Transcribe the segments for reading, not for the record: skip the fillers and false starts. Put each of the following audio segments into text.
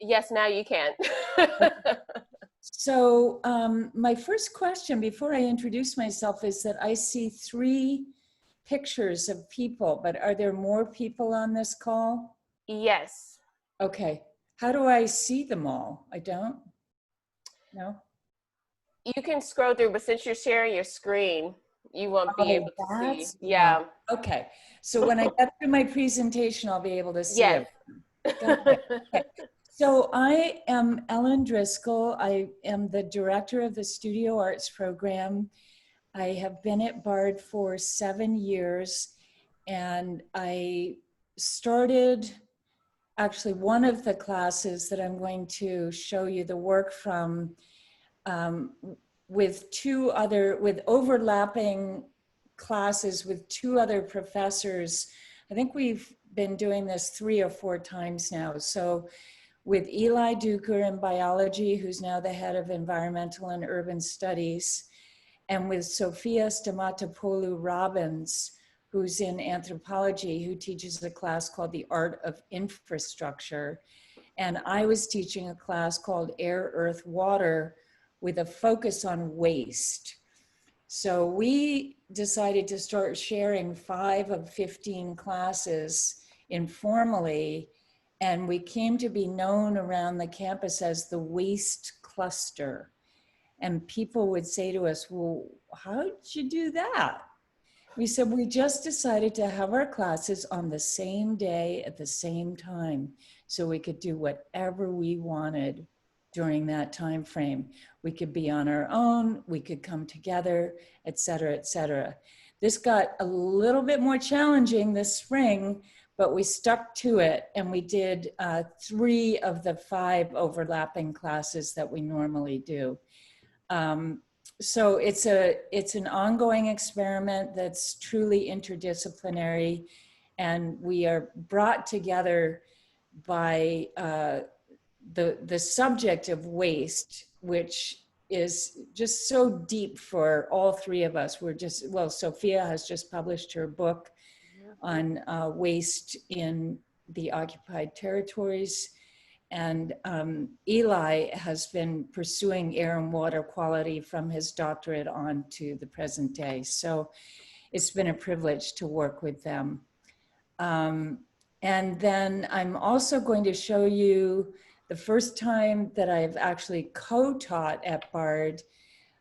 Yes, now you can. So my first question before I introduce myself is that I see 3 pictures of people, but are there more people on this call? Yes. Okay. How do I see them all? I don't? No? You can scroll through, but since you're sharing your screen, you won't be able Oh, to see. that's why. Yeah. Okay. So when I get through my presentation, I'll be able to see Yes. it. Got it. Okay. So I am Ellen Driscoll. I am the director of the Studio Arts program. I have been at Bard for 7 years, and I started actually one of the classes that I'm going to show you the work from um, with overlapping classes with 2 other professors. I think we've been doing this 3 or 4 times now. So with Eli Duker in biology, who's now the head of environmental and urban studies, and with Sophia Stamatopoulou Robbins, who's in anthropology, who teaches a class called The Art of Infrastructure. And I was teaching a class called Air, Earth, Water with a focus on waste. So we decided to start sharing 5 of 15 classes informally, and we came to be known around the campus as the Waste Cluster. And people would say to us, well, how did you do that? We said, we just decided to have our classes on the same day at the same time so we could do whatever we wanted during that time frame. We could be on our own, we could come together, et cetera, et cetera. This got a little bit more challenging this spring, but we stuck to it, and we did 3 of the 5 overlapping classes that we normally do. So it's an ongoing experiment that's truly interdisciplinary, and we are brought together by the subject of waste, which is just so deep for all 3 of us. Well, Sophia has just published her book on waste in the occupied territories. And Eli has been pursuing air and water quality from his doctorate on to the present day. So it's been a privilege to work with them. And then I'm also going to show you the first time that I've actually co-taught at Bard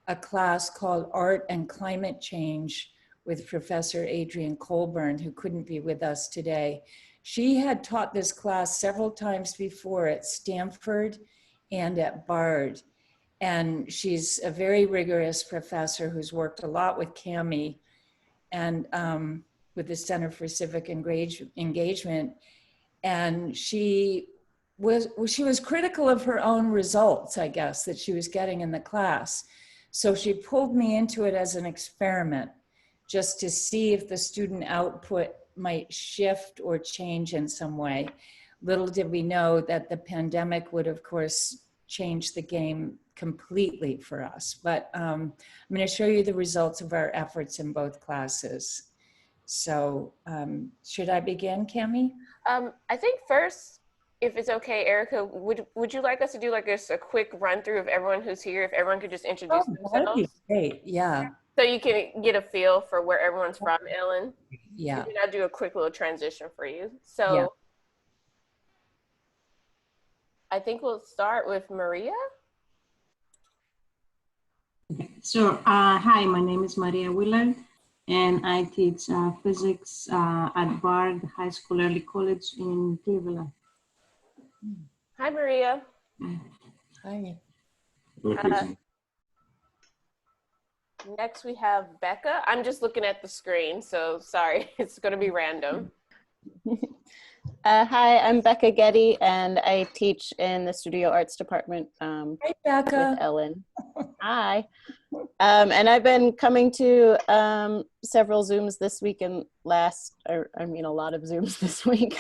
a class called Art and Climate Change with Professor Adrienne Colburn, who couldn't be with us today. She had taught this class several times before at Stanford and at Bard. And she's a very rigorous professor who's worked a lot with CAMI and with the Center for Civic Engagement. And she was critical of her own results, I guess, that she was getting in the class. So she pulled me into it as an experiment, just to see if the student output might shift or change in some way. Little did we know that the pandemic would, of course, change the game completely for us. But I'm going to show you the results of our efforts in both classes. So should I begin, Cami? I think first, if it's okay, Erica, would you like us to do like a quick run through of everyone who's here? If everyone could just introduce That'd be themselves. great. Yeah. So you can get a feel for where everyone's from, Ellen. Yeah. And then I'll do a quick little transition for you. So Yeah. I think we'll start with Maria. So, hi, my name is Maria Willard, and I teach physics at Bard High School Early College in Cleveland. Hi, Maria. Hi. Next we have Becca. I'm just looking at the screen, so sorry, it's going to be random. Hi, I'm Becca Getty, and I teach in the Studio Arts department Hi, Becca. with Ellen. Hi. And I've been coming to several Zooms this week and a lot of Zooms this week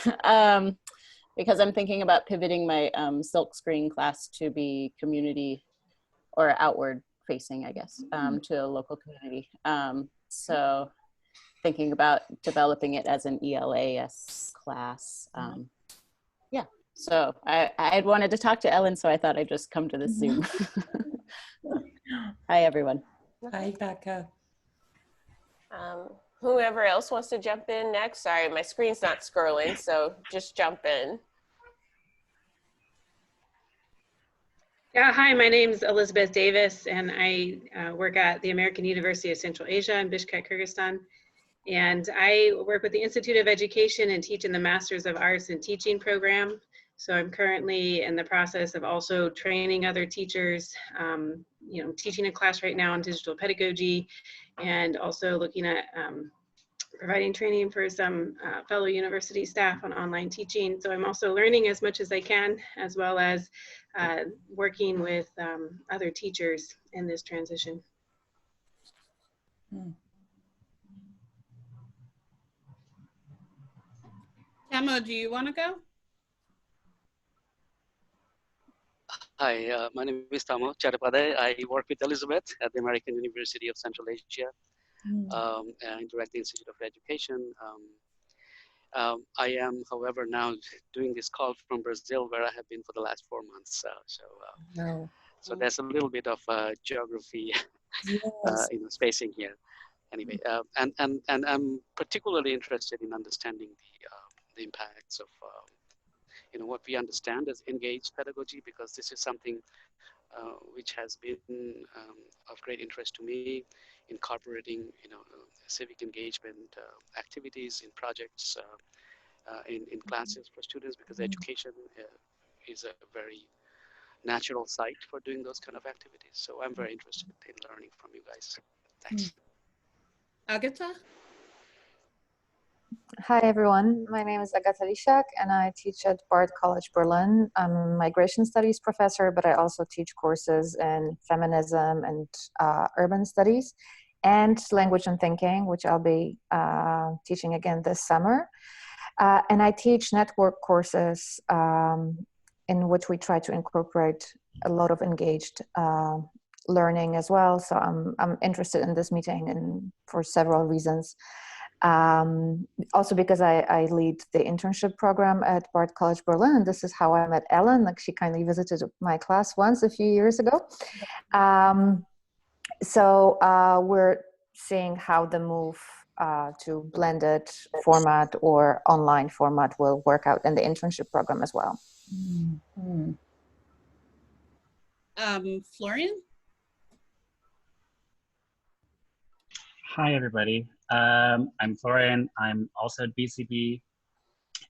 because I'm thinking about pivoting my silkscreen class to be community or outward facing, I guess, to a local community. So thinking about developing it as an ELAS class. So I had wanted to talk to Ellen, so I thought I'd just come to this Zoom. Hi, everyone. Hi, Becca. Whoever else wants to jump in next. Sorry, my screen's not scrolling, so just jump in. Yeah, hi, my name's Elizabeth Davis, and I work at the American University of Central Asia in Bishkek, Kyrgyzstan. And I work with the Institute of Education and teach in the Masters of Arts in Teaching program. So I'm currently in the process of also training other teachers, teaching a class right now on digital pedagogy, and also looking at providing training for some fellow university staff on online teaching. So I'm also learning as much as I can, as well as working with other teachers in this transition. Tamo, do you want to go? Hi, my name is Tamo Chattopadhyay. I work with Elizabeth at the American University of Central Asia, and direct the Institute of Education. I am, however, now doing this call from Brazil, where I have been for the last 4 months. So there's a little bit of geography, Yes. spacing here. Anyway, and I'm particularly interested in understanding the impacts of what we understand as engaged pedagogy, because this is something which has been of great interest to me, incorporating civic engagement activities in projects in classes for students, because education is a very natural site for doing those kind of activities. So I'm very interested in learning from you guys. Thanks. Agatha? Hi, everyone. My name is Agatha Lishak, and I teach at Bard College Berlin. I'm a migration studies professor, but I also teach courses in feminism and urban studies and language and thinking, which I'll be teaching again this summer. And I teach network courses in which we try to incorporate a lot of engaged learning as well. So I'm interested in this meeting and for several reasons. Also because I lead the internship program at Bard College Berlin. This is how I met Ellen. Like, she kindly visited my class once a few years ago. So we're seeing how the move to blended format or online format will work out in the internship program as well. Florian? Hi, everybody. I'm Florian. I'm also at BCB,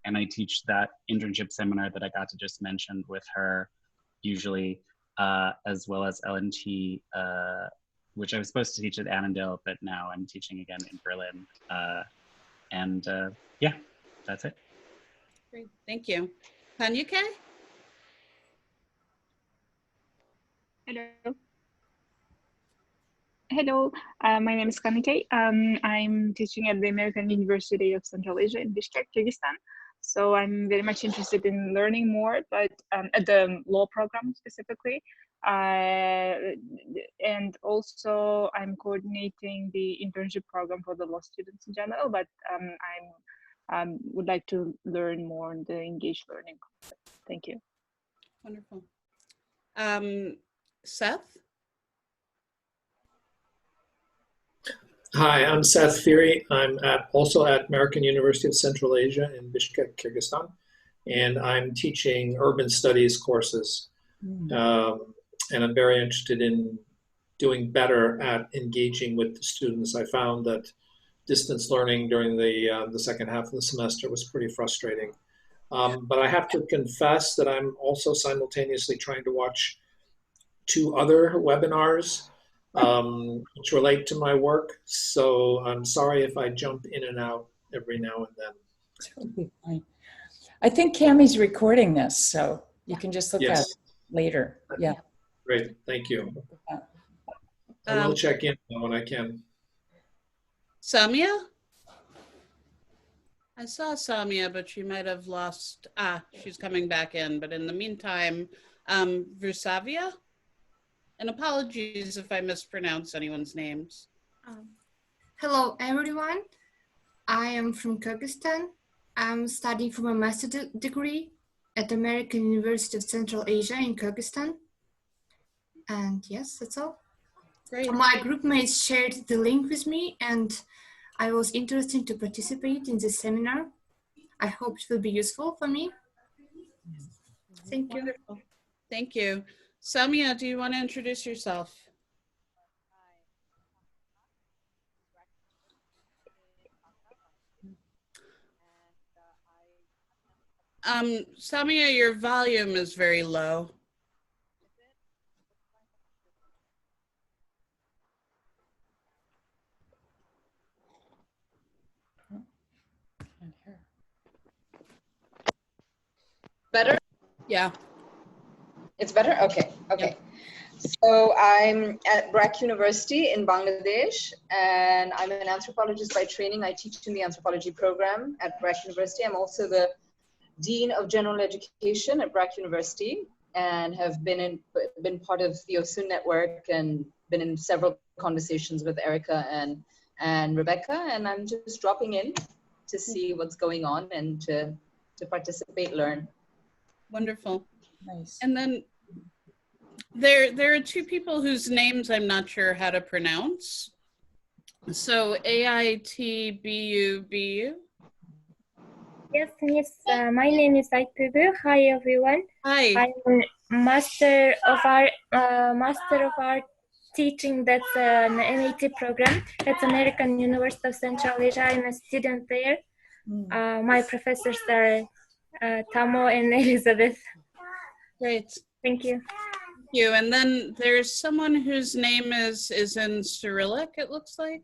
and I teach that internship seminar that I got to just mention with her usually, as well as LNT, which I was supposed to teach at Annandale, but now I'm teaching again in Berlin. Yeah, that's it. Great, thank you. Panyuke? Hello. Hello, my name is Kanike. I'm teaching at the American University of Central Asia in Bishkek, Kyrgyzstan. So I'm very much interested in learning more, but at the law program specifically. And also I'm coordinating the internship program for the law students in general, but I would like to learn more on the engaged learning concept. Thank you. Wonderful. Seth? Hi, I'm Seth Feary. I'm also at American University of Central Asia in Bishkek, Kyrgyzstan, and I'm teaching urban studies courses. And I'm very interested in doing better at engaging with the students. I found that distance learning during the second half of the semester was pretty frustrating. But I have to confess that I'm also simultaneously trying to watch 2 other webinars which relate to my work. So I'm sorry if I jump in and out every now and then. Totally fine. I think Cammie's recording this, so you can just look at it later. Yeah. Great, thank you. I will check in when I can. Samia? I saw Samia, but she might have lost, she's coming back in. But in the meantime, Versavia? And apologies if I mispronounce anyone's names. Hello, everyone. I am from Kyrgyzstan. I'm studying for my master's degree at the American University of Central Asia in Kyrgyzstan. And yes, that's all. Great. My group mates shared the link with me, and I was interested to participate in this seminar. I hope it will be useful for me. Thank you. Wonderful. Thank you. Samia, do you want to introduce yourself? Samia, your volume is very low. Better? Yeah. It's better? Okay, okay. So I'm at BRAC University in Bangladesh, and I'm an anthropologist by training. I teach in the anthropology program at BRAC University. I'm also the Dean of General Education at BRAC University, and have been part of the OSUN network and been in several conversations with Erica and Rebecca, and I'm just dropping in to see what's going on and to participate, learn. Wonderful. Nice. And then there are two people whose names I'm not sure how to pronounce. So AITBUBU. Yes, my name is Aitbubu. Hi, everyone. Hi. I'm Master of Art teaching. That's an MAT program at American University of Central Asia. I'm a student there. My professors are Tamo and Elizabeth. Great. Thank you. Thank you. And then there's someone whose name is in Cyrillic, it looks like.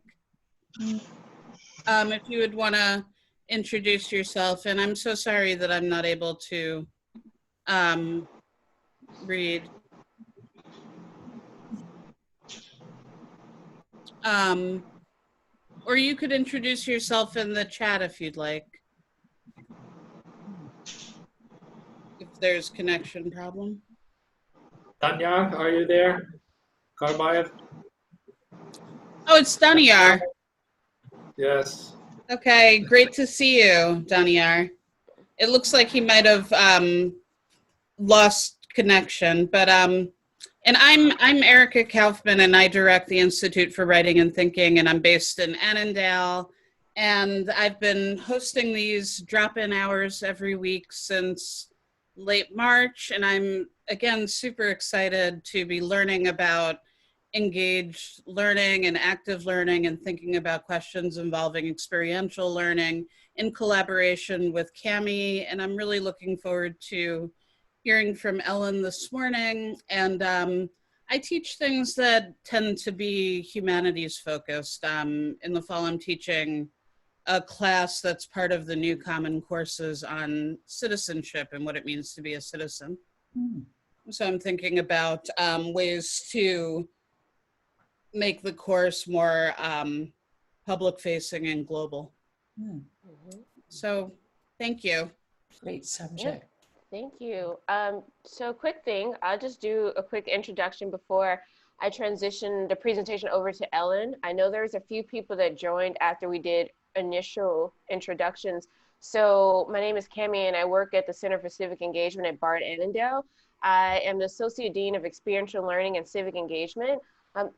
If you would want to introduce yourself, and I'm so sorry that I'm not able to read. Or you could introduce yourself in the chat if you'd like. If there's connection problem. Danyar, are you there? Karbayev? Oh, it's Danyar. Yes. Okay, great to see you, Danyar. It looks like he might have lost connection, but and I'm Erica Kaufman, and I direct the Institute for Writing and Thinking, and I'm based in Annandale, and I've been hosting these drop-in hours every week since late March, and I'm again super excited to be learning about engaged learning and active learning and thinking about questions involving experiential learning in collaboration with Cami. And I'm really looking forward to hearing from Ellen this morning. And I teach things that tend to be humanities focused. In the fall, I'm teaching a class that's part of the new common courses on citizenship and what it means to be a citizen. So I'm thinking about ways to make the course more public facing and global. So thank you. Great subject. Thank you. So quick thing, I'll just do a quick introduction before I transition the presentation over to Ellen. I know there's a few people that joined after we did initial introductions. So my name is Cami, and I work at the Center for Civic Engagement at Bard Annandale. I am the Associate Dean of Experiential Learning and Civic Engagement.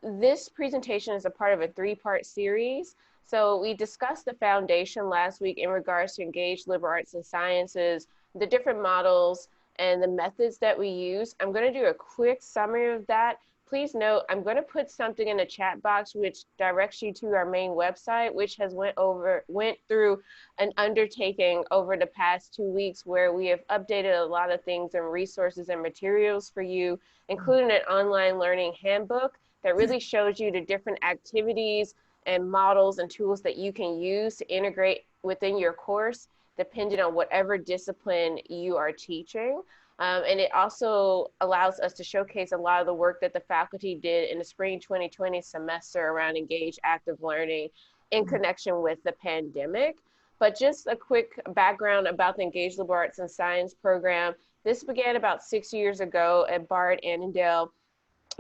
This presentation is a part of a three-part series. So we discussed the foundation last week in regards to engaged liberal arts and sciences, the different models and the methods that we use. I'm going to do a quick summary of that. Please note, I'm going to put something in the chat box which directs you to our main website, which has went through an undertaking over the past 2 weeks where we have updated a lot of things and resources and materials for you, including an online learning handbook that really shows you the different activities and models and tools that you can use to integrate within your course, depending on whatever discipline you are teaching. And it also allows us to showcase a lot of the work that the faculty did in the spring 2020 semester around engaged active learning in connection with the pandemic. But just a quick background about the Engaged Liberal Arts and Science program. This began about 6 years ago at Bard Annandale.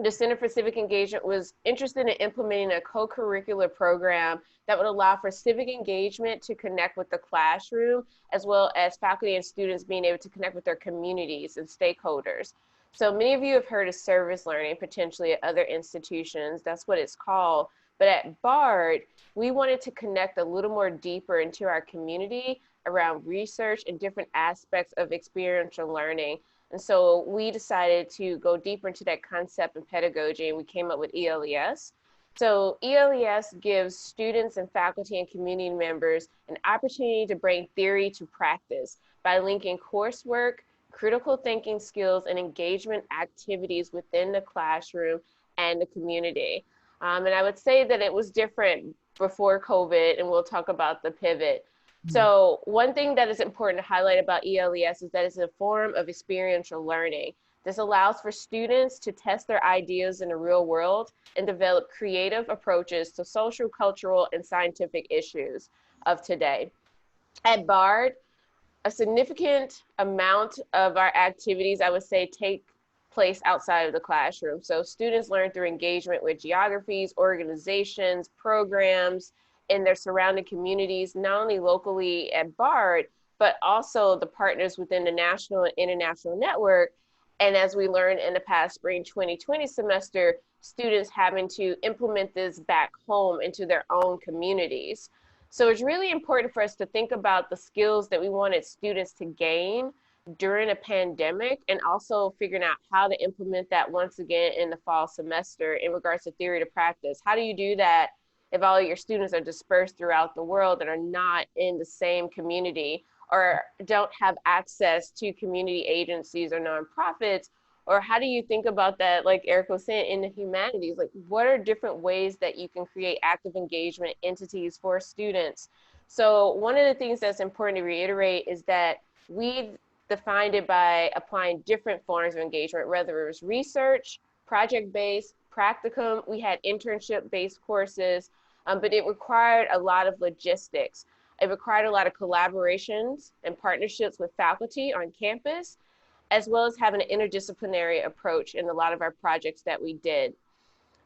the Center for Civic Engagement was interested in implementing a co-curricular program that would allow for civic engagement to connect with the classroom, as well as faculty and students being able to connect with their communities and stakeholders. So many of you have heard of service learning potentially at other institutions. That's what it's called. But at Bard, we wanted to connect a little more deeper into our community around research and different aspects of experiential learning. And so we decided to go deeper into that concept and pedagogy, and we came up with ELES. So ELES gives students and faculty and community members an opportunity to bring theory to practice by linking coursework, critical thinking skills, and engagement activities within the classroom and the community. And I would say that it was different before COVID, and we'll talk about the pivot. So one thing that is important to highlight about ELES is that it's a form of experiential learning. This allows for students to test their ideas in the real world and develop creative approaches to social, cultural, and scientific issues of today. At Bard, a significant amount of our activities, I would say, take place outside of the classroom. So students learn through engagement with geographies, organizations, programs, in their surrounding communities, not only locally at Bard, but also the partners within the national and international network. And as we learned in the past spring 2020 semester, students having to implement this back home into their own communities. So it's really important for us to think about the skills that we wanted students to gain during a pandemic, and also figuring out how to implement that once again in the fall semester in regards to theory to practice. How do you do that if all of your students are dispersed throughout the world and are not in the same community, or don't have access to community agencies or nonprofits? Or how do you think about that, like Eric was saying, in the humanities? Like, what are different ways that you can create active engagement entities for students? So one of the things that's important to reiterate is that we've defined it by applying different forms of engagement, whether it was research, project-based, practicum, we had internship-based courses, but it required a lot of logistics. It required a lot of collaborations and partnerships with faculty on campus, as well as having an interdisciplinary approach in a lot of our projects that we did.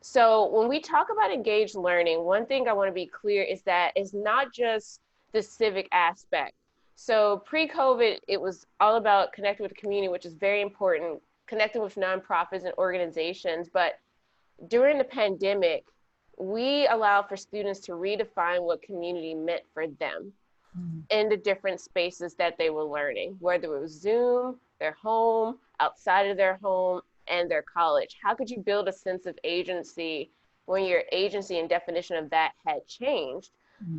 So when we talk about engaged learning, one thing I want to be clear is that it's not just the civic aspect. So pre-COVID, it was all about connecting with the community, which is very important, connecting with nonprofits and organizations. But during the pandemic, we allowed for students to redefine what community meant for them in the different spaces that they were learning, whether it was Zoom, their home, outside of their home, and their college. How could you build a sense of agency when your agency and definition of that had changed?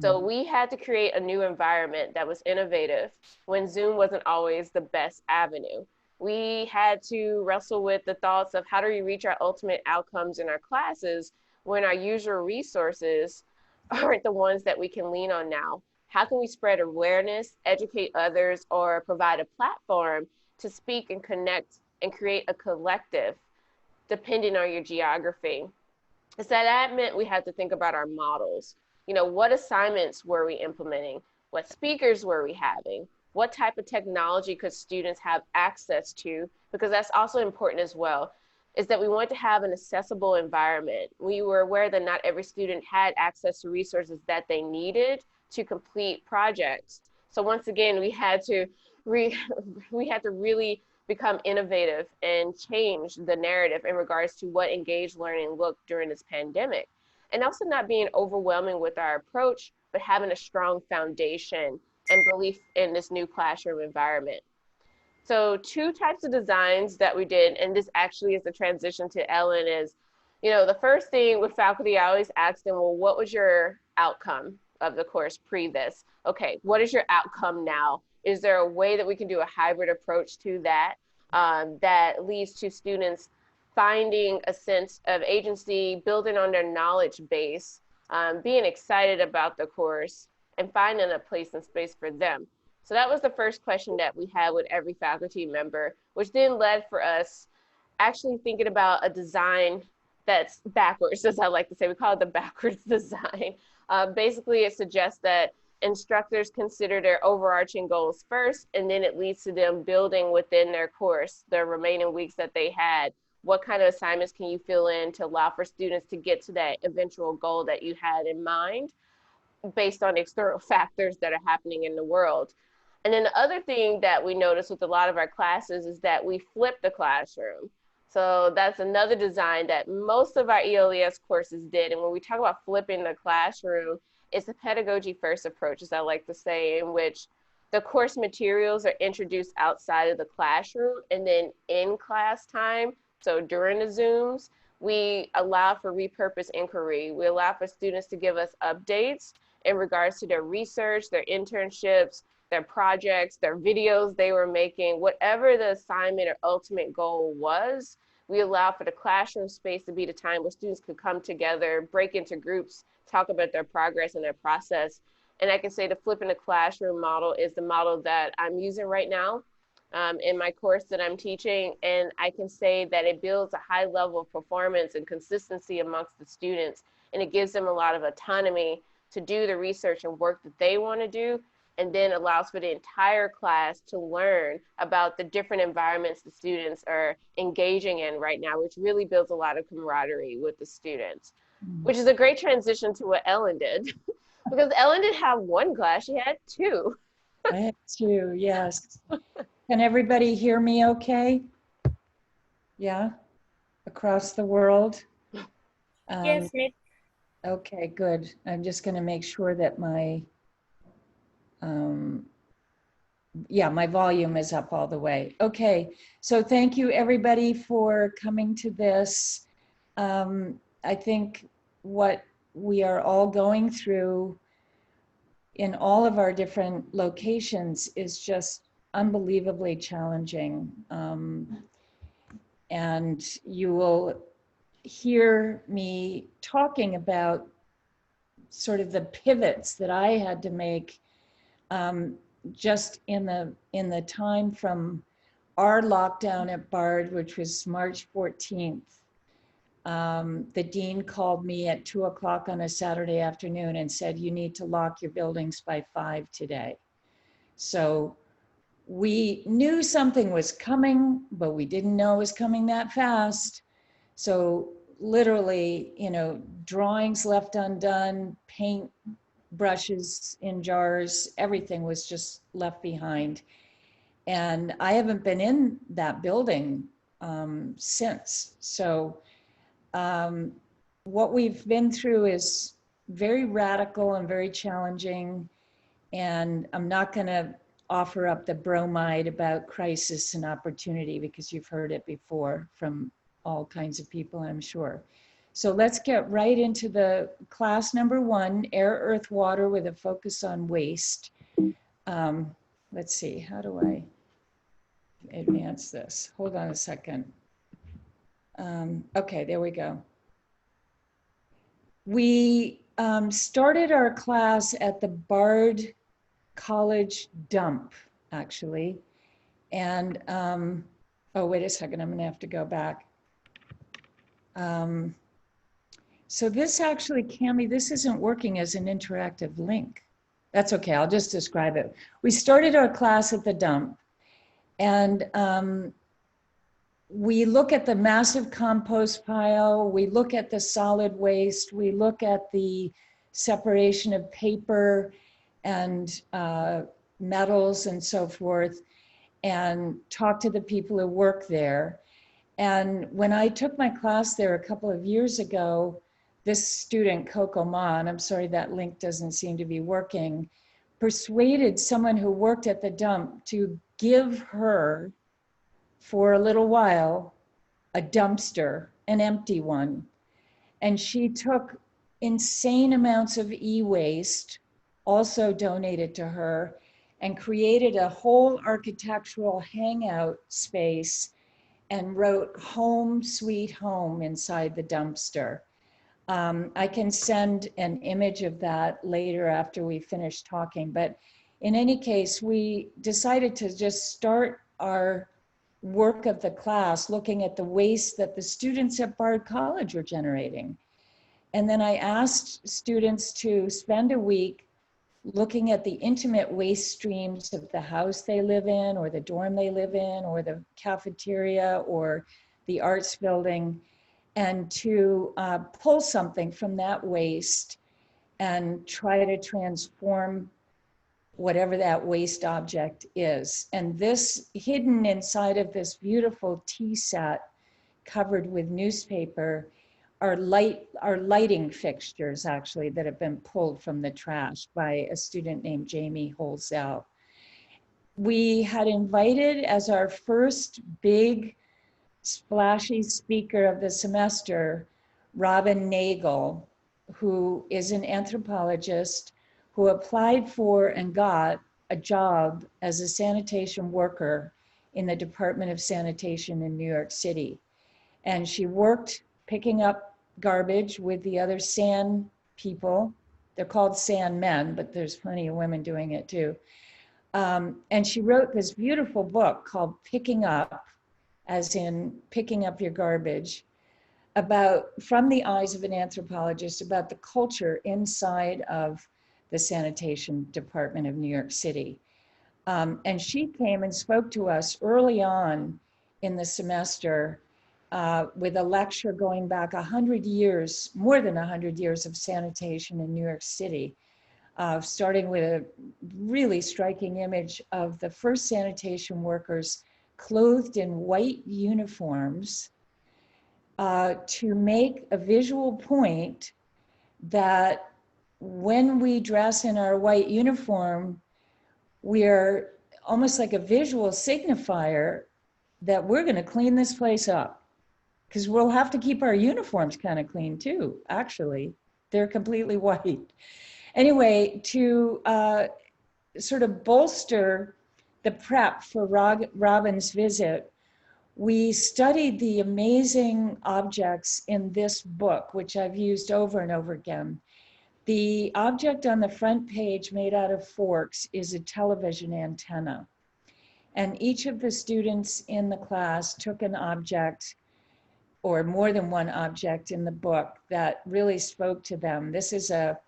So we had to create a new environment that was innovative when Zoom wasn't always the best avenue. We had to wrestle with the thoughts of how do we reach our ultimate outcomes in our classes when our usual resources aren't the ones that we can lean on now? How can we spread awareness, educate others, or provide a platform to speak and connect and create a collective, depending on your geography? So that meant we had to think about our models. You know, what assignments were we implementing? What speakers were we having? What type of technology could students have access to? Because that's also important as well, is that we want to have an accessible environment. We were aware that not every student had access to resources that they needed to complete projects. So once again, we had to really become innovative and change the narrative in regards to what engaged learning looked during this pandemic. And also not being overwhelming with our approach, but having a strong foundation and belief in this new classroom environment. So 2 types of designs that we did, and this actually is the transition to Ellen, is, you know, the first thing with faculty, I always ask them, well, what was your outcome of the course pre this? Okay, what is your outcome now? Is there a way that we can do a hybrid approach to that, that leads to students finding a sense of agency, building on their knowledge base, being excited about the course, and finding a place and space for them? So that was the first question that we had with every faculty member, which then led for us actually thinking about a design that's backwards, as I like to say. We call it the backwards design. Basically, it suggests that instructors consider their overarching goals first, and then it leads to them building within their course, the remaining weeks that they had, what kind of assignments can you fill in to allow for students to get to that eventual goal that you had in mind based on external factors that are happening in the world. And then the other thing that we notice with a lot of our classes is that we flip the classroom. So that's another design that most of our ELES courses did. And when we talk about flipping the classroom, it's a pedagogy first approach, as I like to say, in which the course materials are introduced outside of the classroom, and then in class time, so during the Zooms, we allow for repurposed inquiry. We allow for students to give us updates in regards to their research, their internships, their projects, their videos they were making, whatever the assignment or ultimate goal was. We allow for the classroom space to be the time where students could come together, break into groups, talk about their progress and their process. And I can say the flipping the classroom model is the model that I'm using right now in my course that I'm teaching. And I can say that it builds a high level of performance and consistency amongst the students. And it gives them a lot of autonomy to do the research and work that they want to do, and then allows for the entire class to learn about the different environments the students are engaging in right now, which really builds a lot of camaraderie with the students, which is a great transition to what Ellen did. Because Ellen didn't have one class, she had two. I had two, yes. Can everybody hear me okay? Yeah, across the world? Yes, Miss. Okay, good. I'm just gonna make sure that my, yeah, my volume is up all the way. Okay, so thank you everybody for coming to this. I think what we are all going through in all of our different locations is just unbelievably challenging. And you will hear me talking about sort of the pivots that I had to make just in the time from our lockdown at Bard, which was March 14th. The dean called me at 2 o'clock on a Saturday afternoon and said, you need to lock your buildings by 5 today. So we knew something was coming, but we didn't know it was coming that fast. So literally, you know, drawings left undone, paint brushes in jars, everything was just left behind. And I haven't been in that building since. So what we've been through is very radical and very challenging. And I'm not going to offer up the bromide about crisis and opportunity because you've heard it before from all kinds of people, I'm sure. So let's get right into the class number 1, Air, Earth, Water, with a focus on waste. Let's see, how do I advance this? Hold on a second. Okay, there we go. We started our class at the Bard College dump, actually. And, oh, wait a second, I'm gonna have to go back. So this actually, Cami, this isn't working as an interactive link. That's okay, I'll just describe it. We started our class at the dump, and we look at the massive compost pile, we look at the solid waste, we look at the separation of paper and metals and so forth, and talk to the people who work there. And when I took my class there a couple of years ago, this student, Coco Ma, and I'm sorry that link doesn't seem to be working, persuaded someone who worked at the dump to give her, for a little while, a dumpster, an empty one. And she took insane amounts of e-waste, also donated to her, and created a whole architectural hangout space and wrote "Home Sweet Home" inside the dumpster. I can send an image of that later after we finish talking, but in any case, we decided to just start our work of the class looking at the waste that the students at Bard College were generating. And then I asked students to spend a week looking at the intimate waste streams of the house they live in, or the dorm they live in, or the cafeteria, or the arts building, and to pull something from that waste and try to transform whatever that waste object is. And this, hidden inside of this beautiful tea set covered with newspaper, are lighting fixtures actually that have been pulled from the trash by a student named Jamie Holzell. We had invited as our first big splashy speaker of the semester, Robin Nagel, who is an anthropologist who applied for and got a job as a sanitation worker in the Department of Sanitation in New York City. And she worked picking up garbage with the other sand people. They're called sand men, but there's plenty of women doing it too. And she wrote this beautiful book called Picking Up, as in picking up your garbage, about, from the eyes of an anthropologist, about the culture inside of the sanitation department of New York City. And she came and spoke to us early on in the semester with a lecture going back 100 years, more than 100 years of sanitation in New York City, starting with a really striking image of the first sanitation workers clothed in white uniforms to make a visual point that when we dress in our white uniform, we're almost like a visual signifier that we're going to clean this place up, because we'll have to keep our uniforms kind of clean too, actually. They're completely white. Anyway, to sort of bolster the prep for Robin's visit, we studied the amazing objects in this book, which I've used over and over again. The object on the front page made out of forks is a television antenna. And each of the students in the class took an object, or more than one object in the book, that really spoke to them. This is a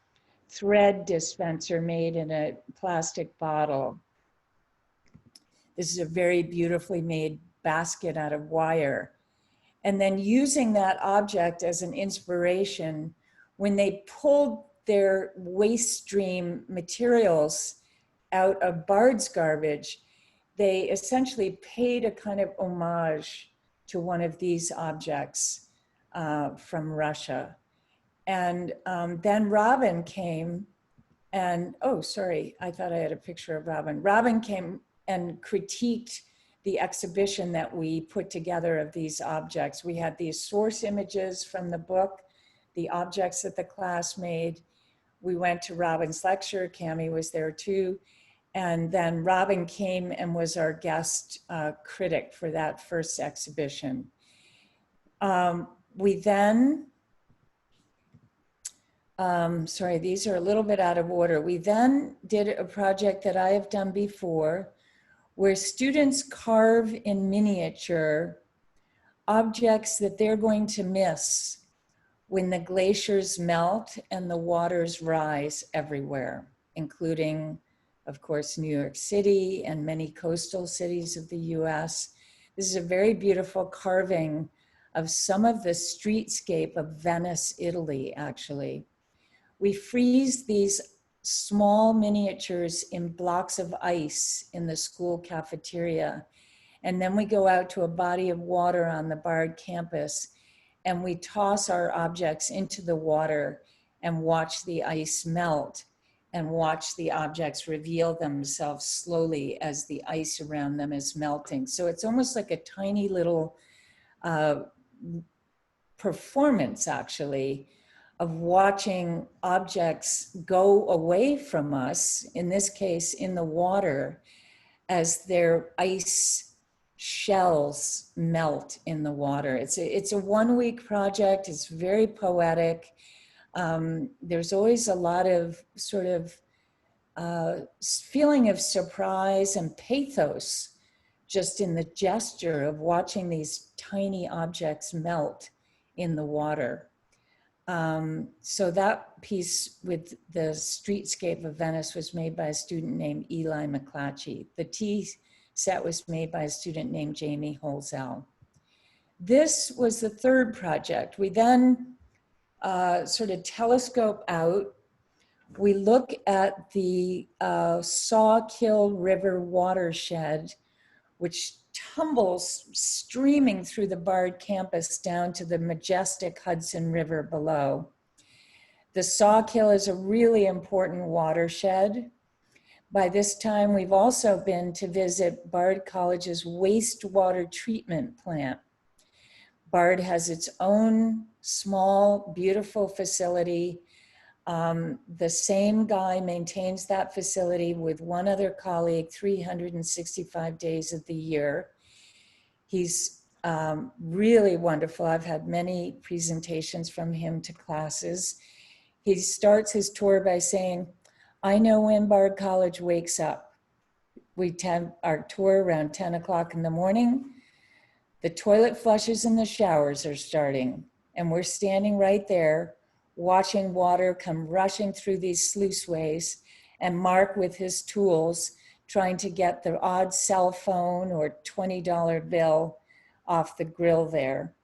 thread dispenser made in a plastic bottle. This is a very beautifully made basket out of wire. And then using that object as an inspiration, when they pulled their waste stream materials out of Bard's garbage, they essentially paid a kind of homage to one of these objects from Russia. And then Robin came and, oh, sorry, I thought I had a picture of Robin. Robin came and critiqued the exhibition that we put together of these objects. We had these source images from the book, the objects that the class made. We went to Robin's lecture, Cami was there too. And then Robin came and was our guest critic for that first exhibition. We then, sorry, these are a little bit out of order. We then did a project that I have done before, where students carve in miniature objects that they're going to miss when the glaciers melt and the waters rise everywhere, including, of course, New York City and many coastal cities of the US. This is a very beautiful carving of some of the streetscape of Venice, Italy, actually. We freeze these small miniatures in blocks of ice in the school cafeteria. And then we go out to a body of water on the Bard campus, and we toss our objects into the water and watch the ice melt and watch the objects reveal themselves slowly as the ice around them is melting. So it's almost like a tiny little performance, actually, of watching objects go away from us, in this case, in the water, as their ice shells melt in the water. It's a 1 week project. It's very poetic. There's always a lot of sort of feeling of surprise and pathos just in the gesture of watching these tiny objects melt in the water. So that piece with the streetscape of Venice was made by a student named Eli McClatchy. The tea set was made by a student named Jamie Holzell. This was the third project. We then sort of telescope out. We look at the Sawkill River watershed, which tumbles streaming through the Bard campus down to the majestic Hudson River below. The Sawkill is a really important watershed. By this time, we've also been to visit Bard College's wastewater treatment plant. Bard has its own small, beautiful facility. The same guy maintains that facility with one other colleague 365 days of the year. He's really wonderful. I've had many presentations from him to classes. He starts his tour by saying, I know when Bard College wakes up. We have our tour around 10 o'clock in the morning. The toilet flushes and the showers are starting, and we're standing right there watching water come rushing through these sluiceways, and Mark with his tools trying to get the odd cell phone or $20 bill off the grill there.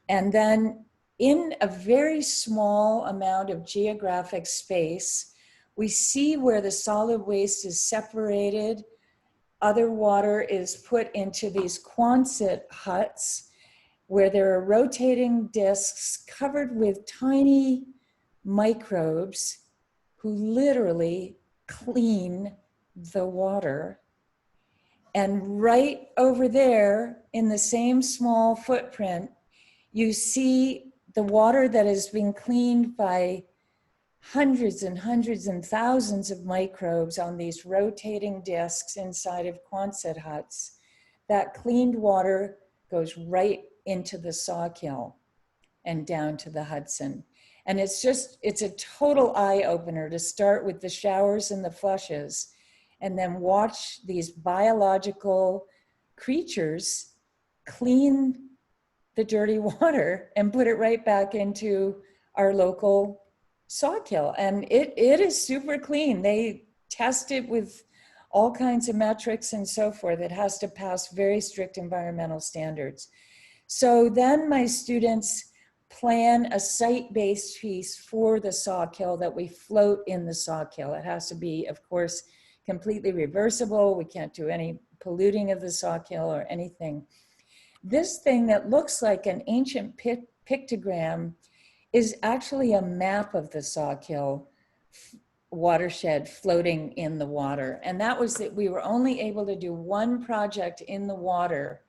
And then in a very small amount of geographic space, we see where the solid waste is separated. Other water is put into these Quonset huts where there are rotating discs covered with tiny microbes who literally clean the water. And right over there in the same small footprint, you see the water that is being cleaned by hundreds and hundreds and thousands of microbes on these rotating discs inside of Quonset huts. That cleaned water goes right into the Sawkill and down to the Hudson. And it's a total eye opener to start with the showers and the flushes and then watch these biological creatures clean the dirty water and put it right back into our local Sawkill. And it is super clean. They test it with all kinds of metrics and so forth. It has to pass very strict environmental standards. So then my students plan a site-based piece for the Sawkill that we float in the Sawkill. It has to be, of course, completely reversible. We can't do any polluting of the Sawkill or anything. This thing that looks like an ancient pictogram is actually a map of the Sawkill watershed floating in the water. And that was that we were only able to do one project in the water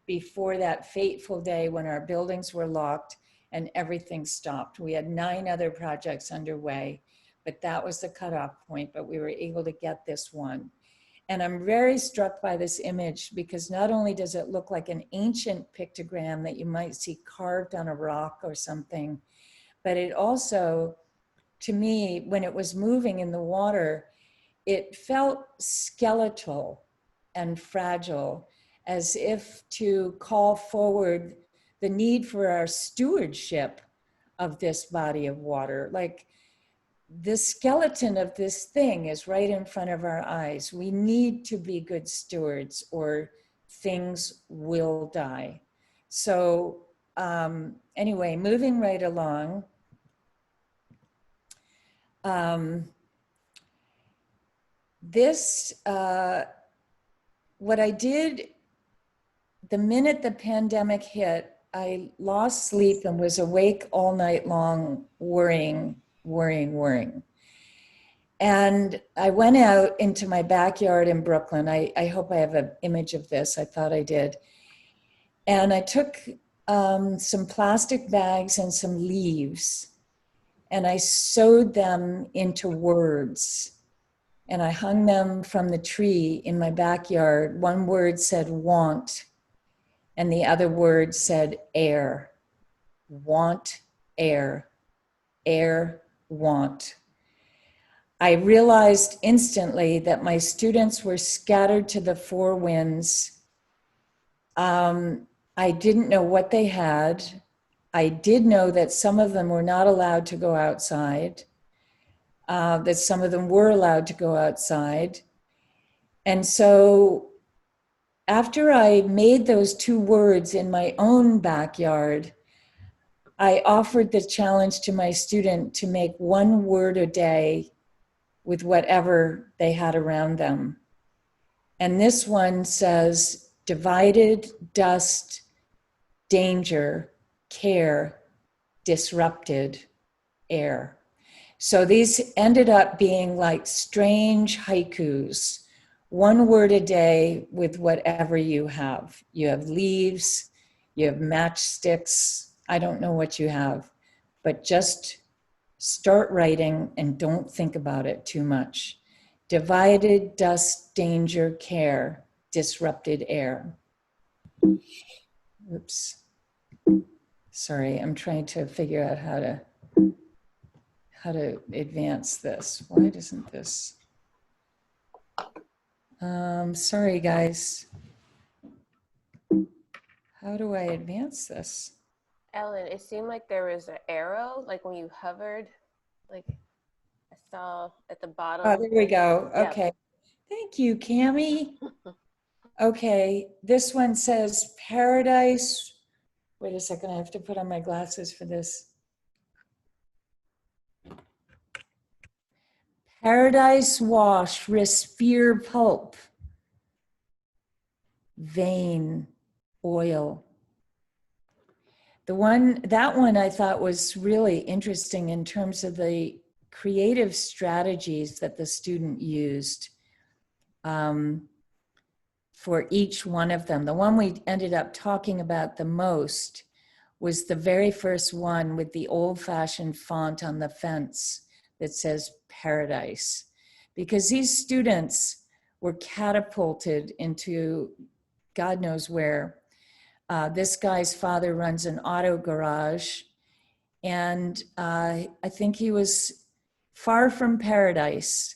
before that fateful day when our buildings were locked and everything stopped. We had 9 other projects underway, but that was the cutoff point, but we were able to get this one. And I'm very struck by this image because not only does it look like an ancient pictogram that you might see carved on a rock or something, but it also, to me, when it was moving in the water, it felt skeletal and fragile, as if to call forward the need for our stewardship of this body of water. Like the skeleton of this thing is right in front of our eyes. We need to be good stewards or things will die. So anyway, moving right along. What I did the minute the pandemic hit, I lost sleep and was awake all night long worrying. And I went out into my backyard in Brooklyn. I hope I have an image of this. I thought I did. And I took some plastic bags and some leaves and I sewed them into words. And I hung them from the tree in my backyard. One word said want, and the other word said air. Want, air, air, want. I realized instantly that my students were scattered to the 4 winds. I didn't know what they had. I did know that some of them were not allowed to go outside, that some of them were allowed to go outside. And so after I made those two words in my own backyard, I offered the challenge to my student to make one word a day with whatever they had around them. And this one says, divided, dust, danger, care, disrupted, air. So these ended up being like strange haikus, one word a day with whatever you have. You have leaves, you have matchsticks, I don't know what you have, but just start writing and don't think about it too much. Divided, dust, danger, care, disrupted air. Oops. Sorry, I'm trying to figure out how to advance this. Why doesn't this? Sorry, guys. How do I advance this? Ellen, it seemed like there was an arrow, like when you hovered, like I saw at the bottom. Oh, there we go. Yeah. Okay. Thank you, Cami. Okay, this one says paradise. Wait a second, I have to put on my glasses for this. Paradise wash, sphere pulp, vein, oil. That one I thought was really interesting in terms of the creative strategies that the student used for each one of them. The one we ended up talking about the most was the very first one with the old-fashioned font on the fence that says paradise, because these students were catapulted into God knows where. This guy's father runs an auto garage, and I think he was far from paradise,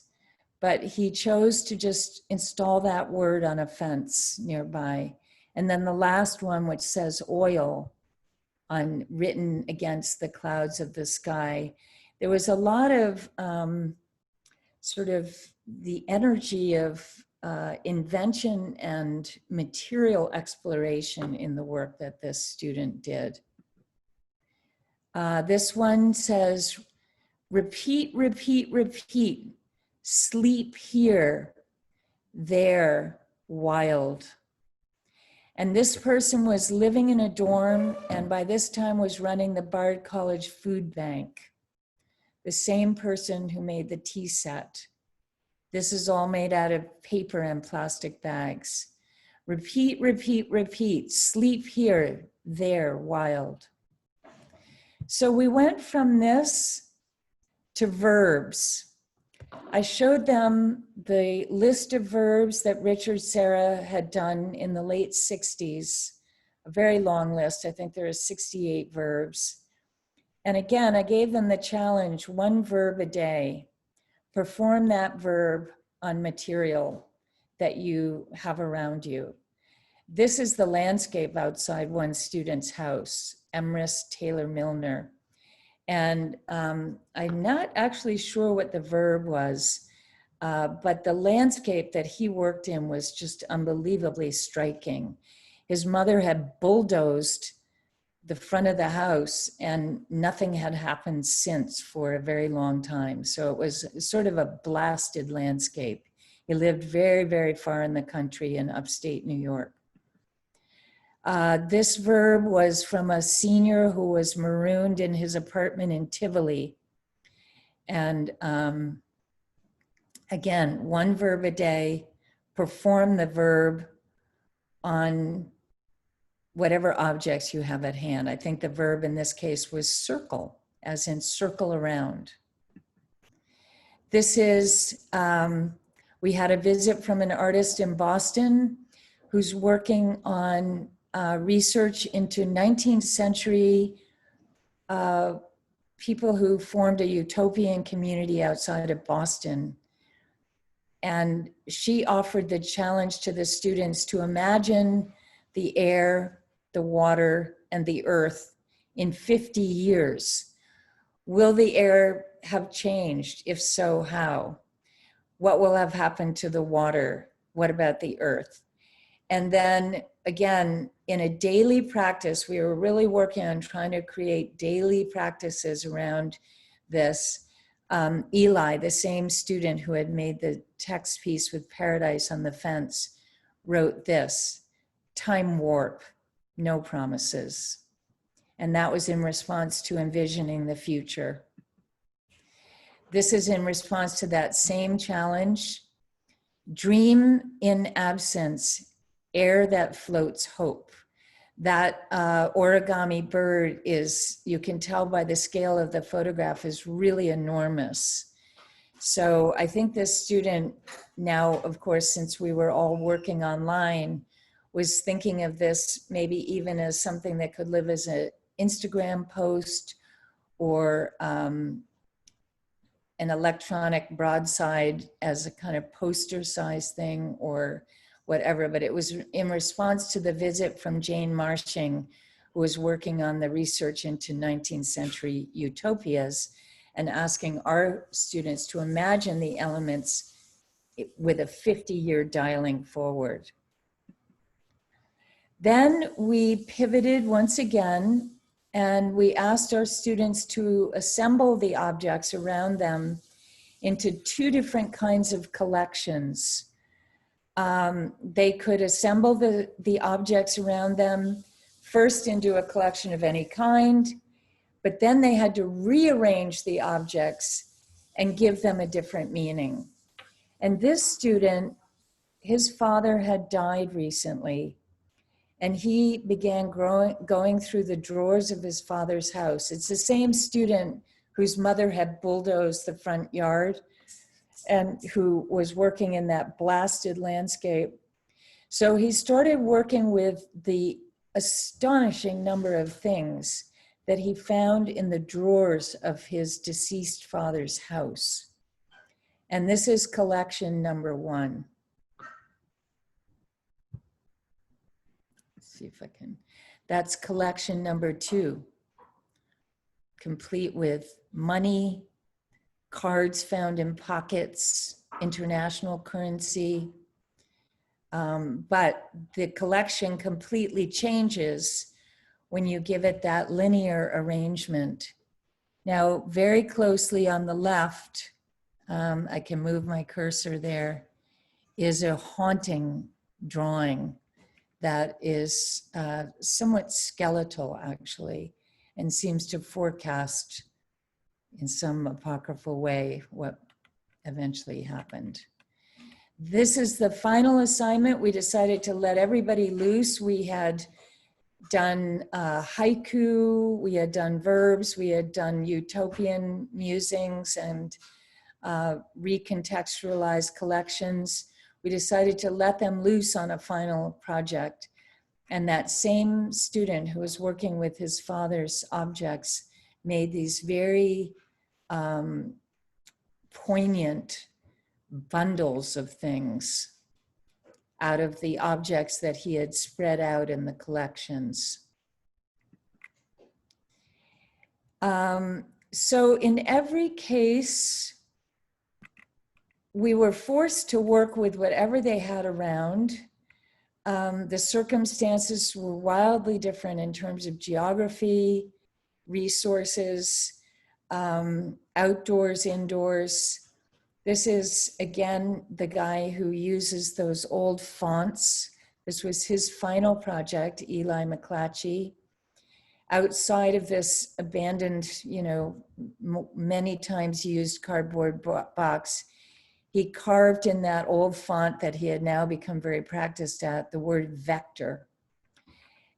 but he chose to just install that word on a fence nearby. And then the last one, which says oil, written against the clouds of the sky. There was a lot of sort of the energy of invention and material exploration in the work that this student did. This one says, repeat, repeat, repeat, sleep here, there, wild. And this person was living in a dorm and by this time was running the Bard College Food Bank. The same person who made the tea set. This is all made out of paper and plastic bags. Repeat, repeat, repeat, sleep here, there, wild. So we went from this to verbs. I showed them the list of verbs that Richard Serra had done in the late 60s, a very long list. I think there are 68 verbs. And again, I gave them the challenge, one verb a day. Perform that verb on material that you have around you. This is the landscape outside one student's house, Emrys Taylor Milner. And I'm not actually sure what the verb was, but the landscape that he worked in was just unbelievably striking. His mother had bulldozed the front of the house and nothing had happened since for a very long time. So it was sort of a blasted landscape. He lived very, very far in the country in upstate New York. This verb was from a senior who was marooned in his apartment in Tivoli. And again, one verb a day, perform the verb on whatever objects you have at hand. I think the verb in this case was circle, as in circle around. This is, we had a visit from an artist in Boston who's working on research into 19th century people who formed a utopian community outside of Boston. And she offered the challenge to the students to imagine the air, the water, and the earth in 50 years. Will the air have changed? If so, how? What will have happened to the water? What about the earth? And then again, in a daily practice, we were really working on trying to create daily practices around this. Eli, the same student who had made the text piece with Paradise on the Fence, wrote this: time warp, no promises. And that was in response to envisioning the future. This is in response to that same challenge. Dream in absence, air that floats hope. That origami bird is, you can tell by the scale of the photograph, is really enormous. So I think this student now, of course, since we were all working online, was thinking of this maybe even as something that could live as an Instagram post or an electronic broadside as a kind of poster size thing or whatever. But it was in response to the visit from Jane Marshing, who was working on the research into 19th century utopias and asking our students to imagine the elements with a 50-year dialing forward. Then we pivoted once again, and we asked our students to assemble the objects around them into two different kinds of collections. They could assemble the objects around them first into a collection of any kind, but then they had to rearrange the objects and give them a different meaning. And this student, his father had died recently, and he began going through the drawers of his father's house. It's the same student whose mother had bulldozed the front yard and who was working in that blasted landscape. So he started working with the astonishing number of things that he found in the drawers of his deceased father's house. And this is collection number 1. Let's see if I can. That's collection number 2, complete with money, cards found in pockets, international currency. But the collection completely changes when you give it that linear arrangement. Now, very closely on the left, I can move my cursor there, is a haunting drawing that is somewhat skeletal, actually, and seems to forecast in some apocryphal way what eventually happened. This is the final assignment. We decided to let everybody loose. We had done haiku, we had done verbs, we had done utopian musings and recontextualized collections. We decided to let them loose on a final project. And that same student who was working with his father's objects made these very poignant bundles of things out of the objects that he had spread out in the collections. So in every case, we were forced to work with whatever they had around. The circumstances were wildly different in terms of geography, resources, outdoors, indoors. This is, again, the guy who uses those old fonts. This was his final project, Eli McClatchy. Outside of this abandoned, many times used cardboard box, he carved in that old font that he had now become very practiced at, the word vector.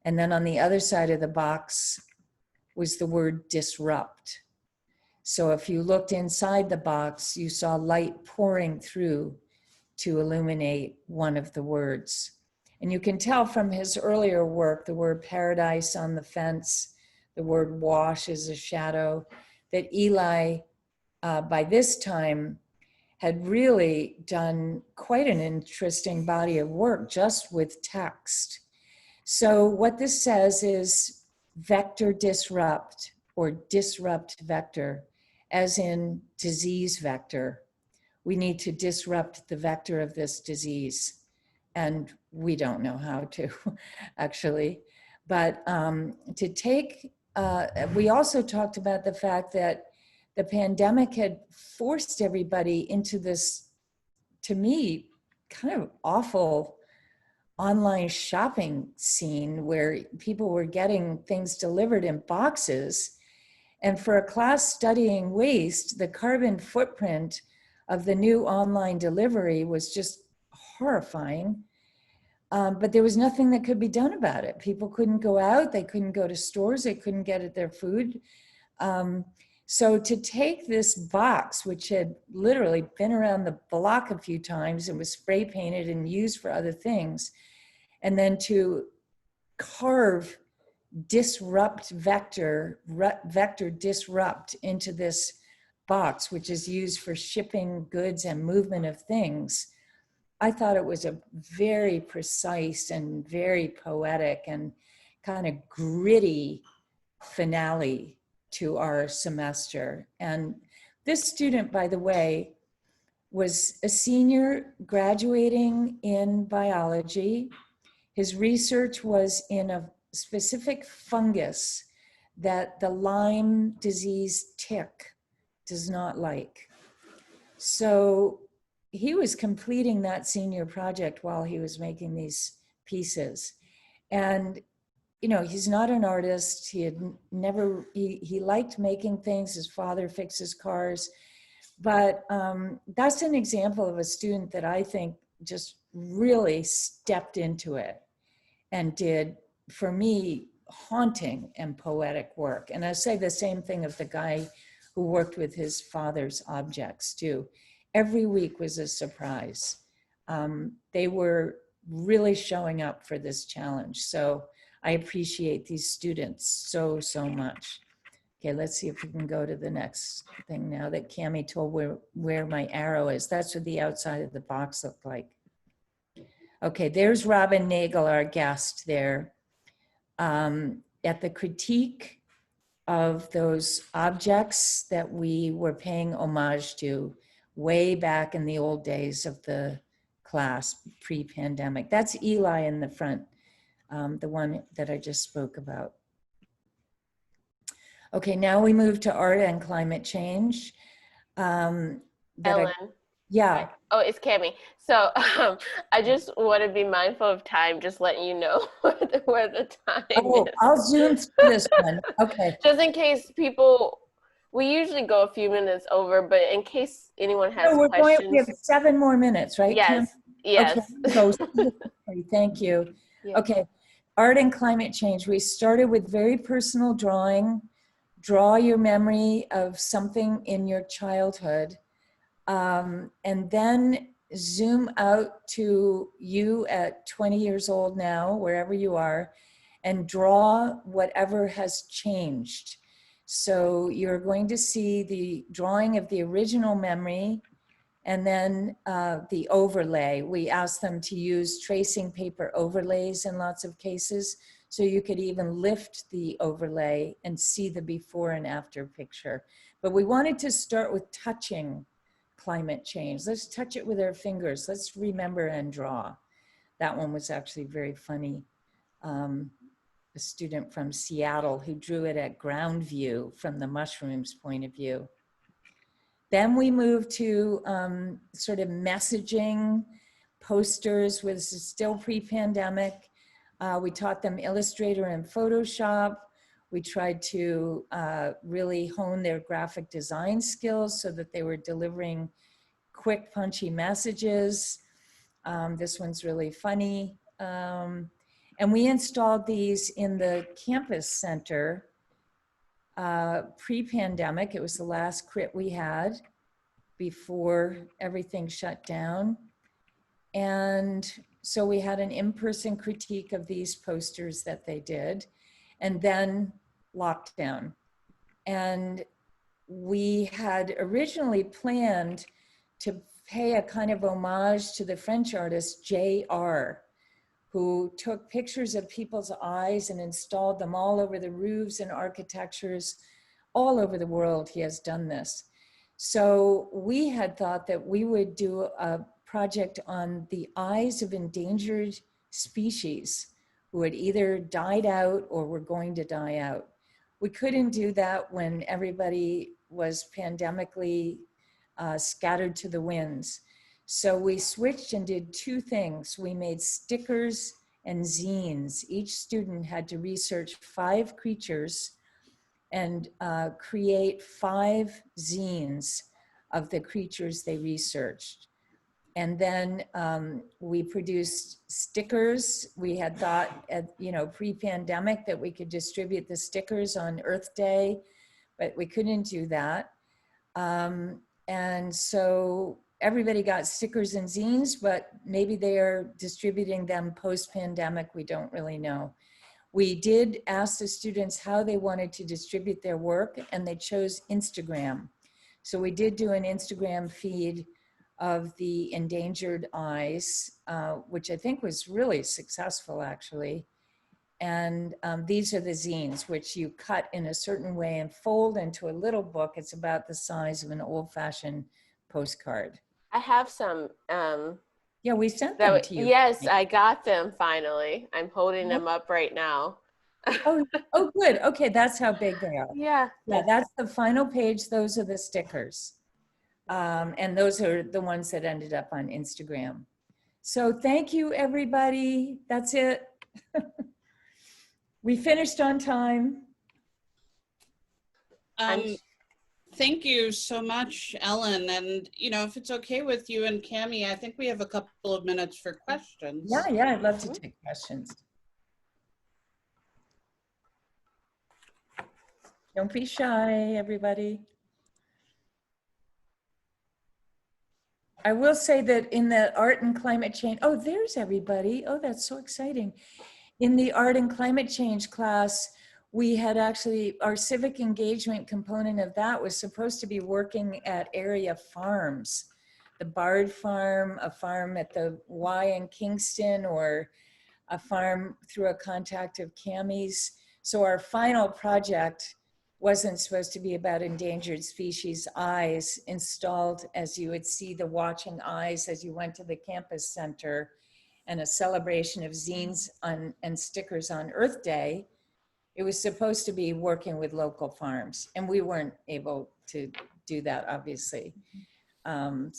And then on the other side of the box was the word disrupt. So if you looked inside the box, you saw light pouring through to illuminate one of the words. And you can tell from his earlier work, the word paradise on the fence, the word wash is a shadow, that Eli, by this time, had really done quite an interesting body of work just with text. So what this says is vector disrupt or disrupt vector, as in disease vector. We need to disrupt the vector of this disease. and we don't know how to actually. But to take, we also talked about the fact that the pandemic had forced everybody into this, to me, kind of awful online shopping scene where people were getting things delivered in boxes. And for a class studying waste, the carbon footprint of the new online delivery was just horrifying. But there was nothing that could be done about it. People couldn't go out, they couldn't go to stores, they couldn't get at their food. So to take this box, which had literally been around the block a few times and was spray painted and used for other things, and then to carve disrupt vector disrupt into this box, which is used for shipping goods and movement of things, I thought it was a very precise and very poetic and kind of gritty finale to our semester. And this student, by the way, was a senior graduating in biology. His research was in a specific fungus that the Lyme disease tick does not like. So he was completing that senior project while he was making these pieces. And, you know, he's not an artist. He had never, he liked making things. His father fixes cars. But that's an example of a student that I think just really stepped into it and did, for me, haunting and poetic work. And I say the same thing of the guy who worked with his father's objects too. Every week was a surprise. They were really showing up for this challenge. So I appreciate these students so, so much. Okay, let's see if we can go to the next thing now that Cami told where my arrow is. That's what the outside of the box looked like. Okay, there's Robin Nagel, our guest there. At the critique of those objects that we were paying homage to way back in the old days of the class, pre-pandemic. That's Eli in the front, the one that I just spoke about. Okay, now we move to art and climate change. Ellen. Yeah. Oh, it's Cami. So I just want to be mindful of time, just letting you know where the time is. I'll zoom through this one. Okay. Just in case people, we usually go a few minutes over, but in case anyone has questions. We have 7 more minutes, right? Yes, Kim? yes. Okay. Thank you. Yeah. Okay, art and climate change. We started with very personal drawing. Draw your memory of something in your childhood. And then zoom out to you at 20 years old now, wherever you are, and draw whatever has changed. So you're going to see the drawing of the original memory and then the overlay. We asked them to use tracing paper overlays in lots of cases, so you could even lift the overlay and see the before and after picture. But we wanted to start with touching climate change. Let's touch it with our fingers. Let's remember and draw. That one was actually very funny. A student from Seattle who drew it at ground view from the mushrooms point of view. Then we moved to sort of messaging posters, was still pre-pandemic. We taught them Illustrator and Photoshop. We tried to really hone their graphic design skills so that they were delivering quick, punchy messages. This one's really funny. And we installed these in the campus center pre-pandemic. It was the last crit we had before everything shut down. And so we had an in-person critique of these posters that they did, and then lockdown. And we had originally planned to pay a kind of homage to the French artist J.R., who took pictures of people's eyes and installed them all over the roofs and architectures all over the world. He has done this. So we had thought that we would do a project on the eyes of endangered species who had either died out or were going to die out. We couldn't do that when everybody was pandemically scattered to the winds. So we switched and did two things. We made stickers and zines. Each student had to research 5 creatures and create 5 zines of the creatures they researched. And then we produced stickers. We had thought, pre-pandemic that we could distribute the stickers on Earth Day, but we couldn't do that. And so everybody got stickers and zines, but maybe they are distributing them post-pandemic. We don't really know. We did ask the students how they wanted to distribute their work, and they chose Instagram. So we did do an Instagram feed of the endangered eyes, which I think was really successful, actually. And these are the zines, which you cut in a certain way and fold into a little book. It's about the size of an old-fashioned postcard. I have some. Yeah, we sent them to you. Yes, I got them finally. I'm holding them up right now. Oh, good. Okay, that's how big they are. Yeah. Yeah, that's the final page. Those are the stickers. And those are the ones that ended up on Instagram. So thank you, everybody. That's it. We finished on time. Thank you so much, Ellen. And, if it's okay with you and Cami, I think we have a couple of minutes for questions. Yeah, I'd love to take questions. Don't be shy, everybody. I will say that in the art and climate change, oh, there's everybody. Oh, that's so exciting. In the art and climate change class, we had actually, our civic engagement component of that was supposed to be working at area farms, the Bard Farm, a farm at the Y in Kingston, or a farm through a contact of Cami's. So our final project wasn't supposed to be about endangered species eyes installed, as you would see the watching eyes as you went to the campus center, and a celebration of zines and stickers on Earth Day. It was supposed to be working with local farms, and we weren't able to do that, obviously. But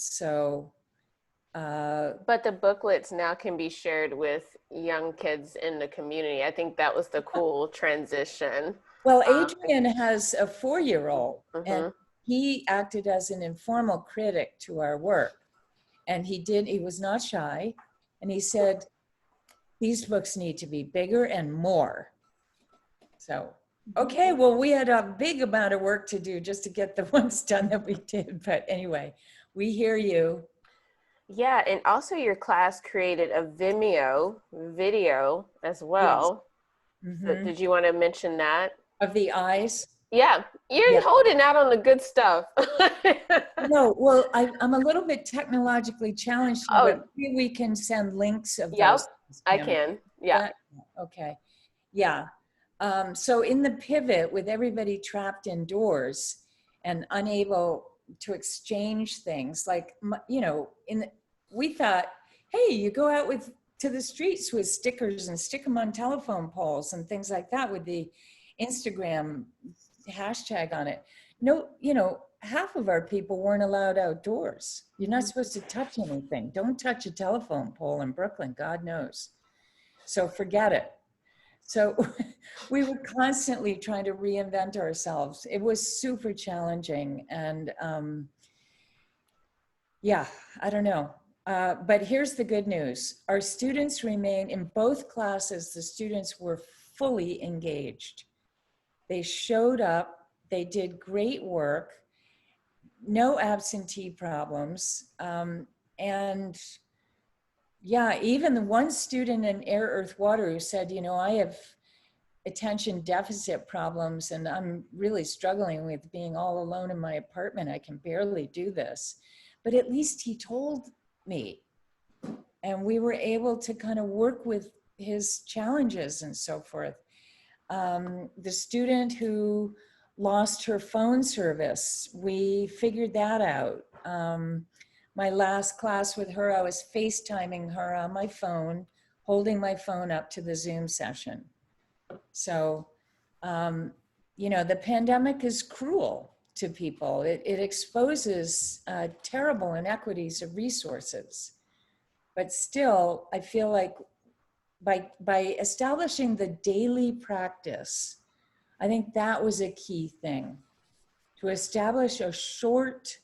the booklets now can be shared with young kids in the community. I think that was the cool transition. Well, Adrian has a 4-year-old, and he acted as an informal critic to our work. And he was not shy, and he said, these books need to be bigger and more. So, okay, well, we had a big amount of work to do just to get the ones done that we did. But anyway, we hear you. Yeah, and also your class created a Vimeo video as well. Yes. So did you want to mention that? Of the eyes? Yeah, you're holding out on the good stuff. No, well, I'm a little bit technologically challenged, but maybe we can send links of those. I can, yeah. Okay, yeah. So in the pivot, with everybody trapped indoors and unable to exchange things, like, we thought, hey, you go out to the streets with stickers and stick them on telephone poles and things like that with the Instagram hashtag on it. No, half of our people weren't allowed outdoors. You're not supposed to touch anything. Don't touch a telephone pole in Brooklyn, God knows. So forget it. So we were constantly trying to reinvent ourselves. It was super challenging. And yeah, I don't know. But here's the good news. Our students remain, in both classes, the students were fully engaged. They showed up, they did great work, no absentee problems. And yeah, even the one student in Air, Earth, Water who said, I have attention deficit problems and I'm really struggling with being all alone in my apartment. I can barely do this. But at least he told me. And we were able to kind of work with his challenges and so forth. The student who lost her phone service, we figured that out. my last class with her, I was FaceTiming her on my phone, holding my phone up to the Zoom session. So, you know, the pandemic is cruel to people. It exposes terrible inequities of resources. But still, I feel like by establishing the daily practice, I think that was a key thing, to establish a short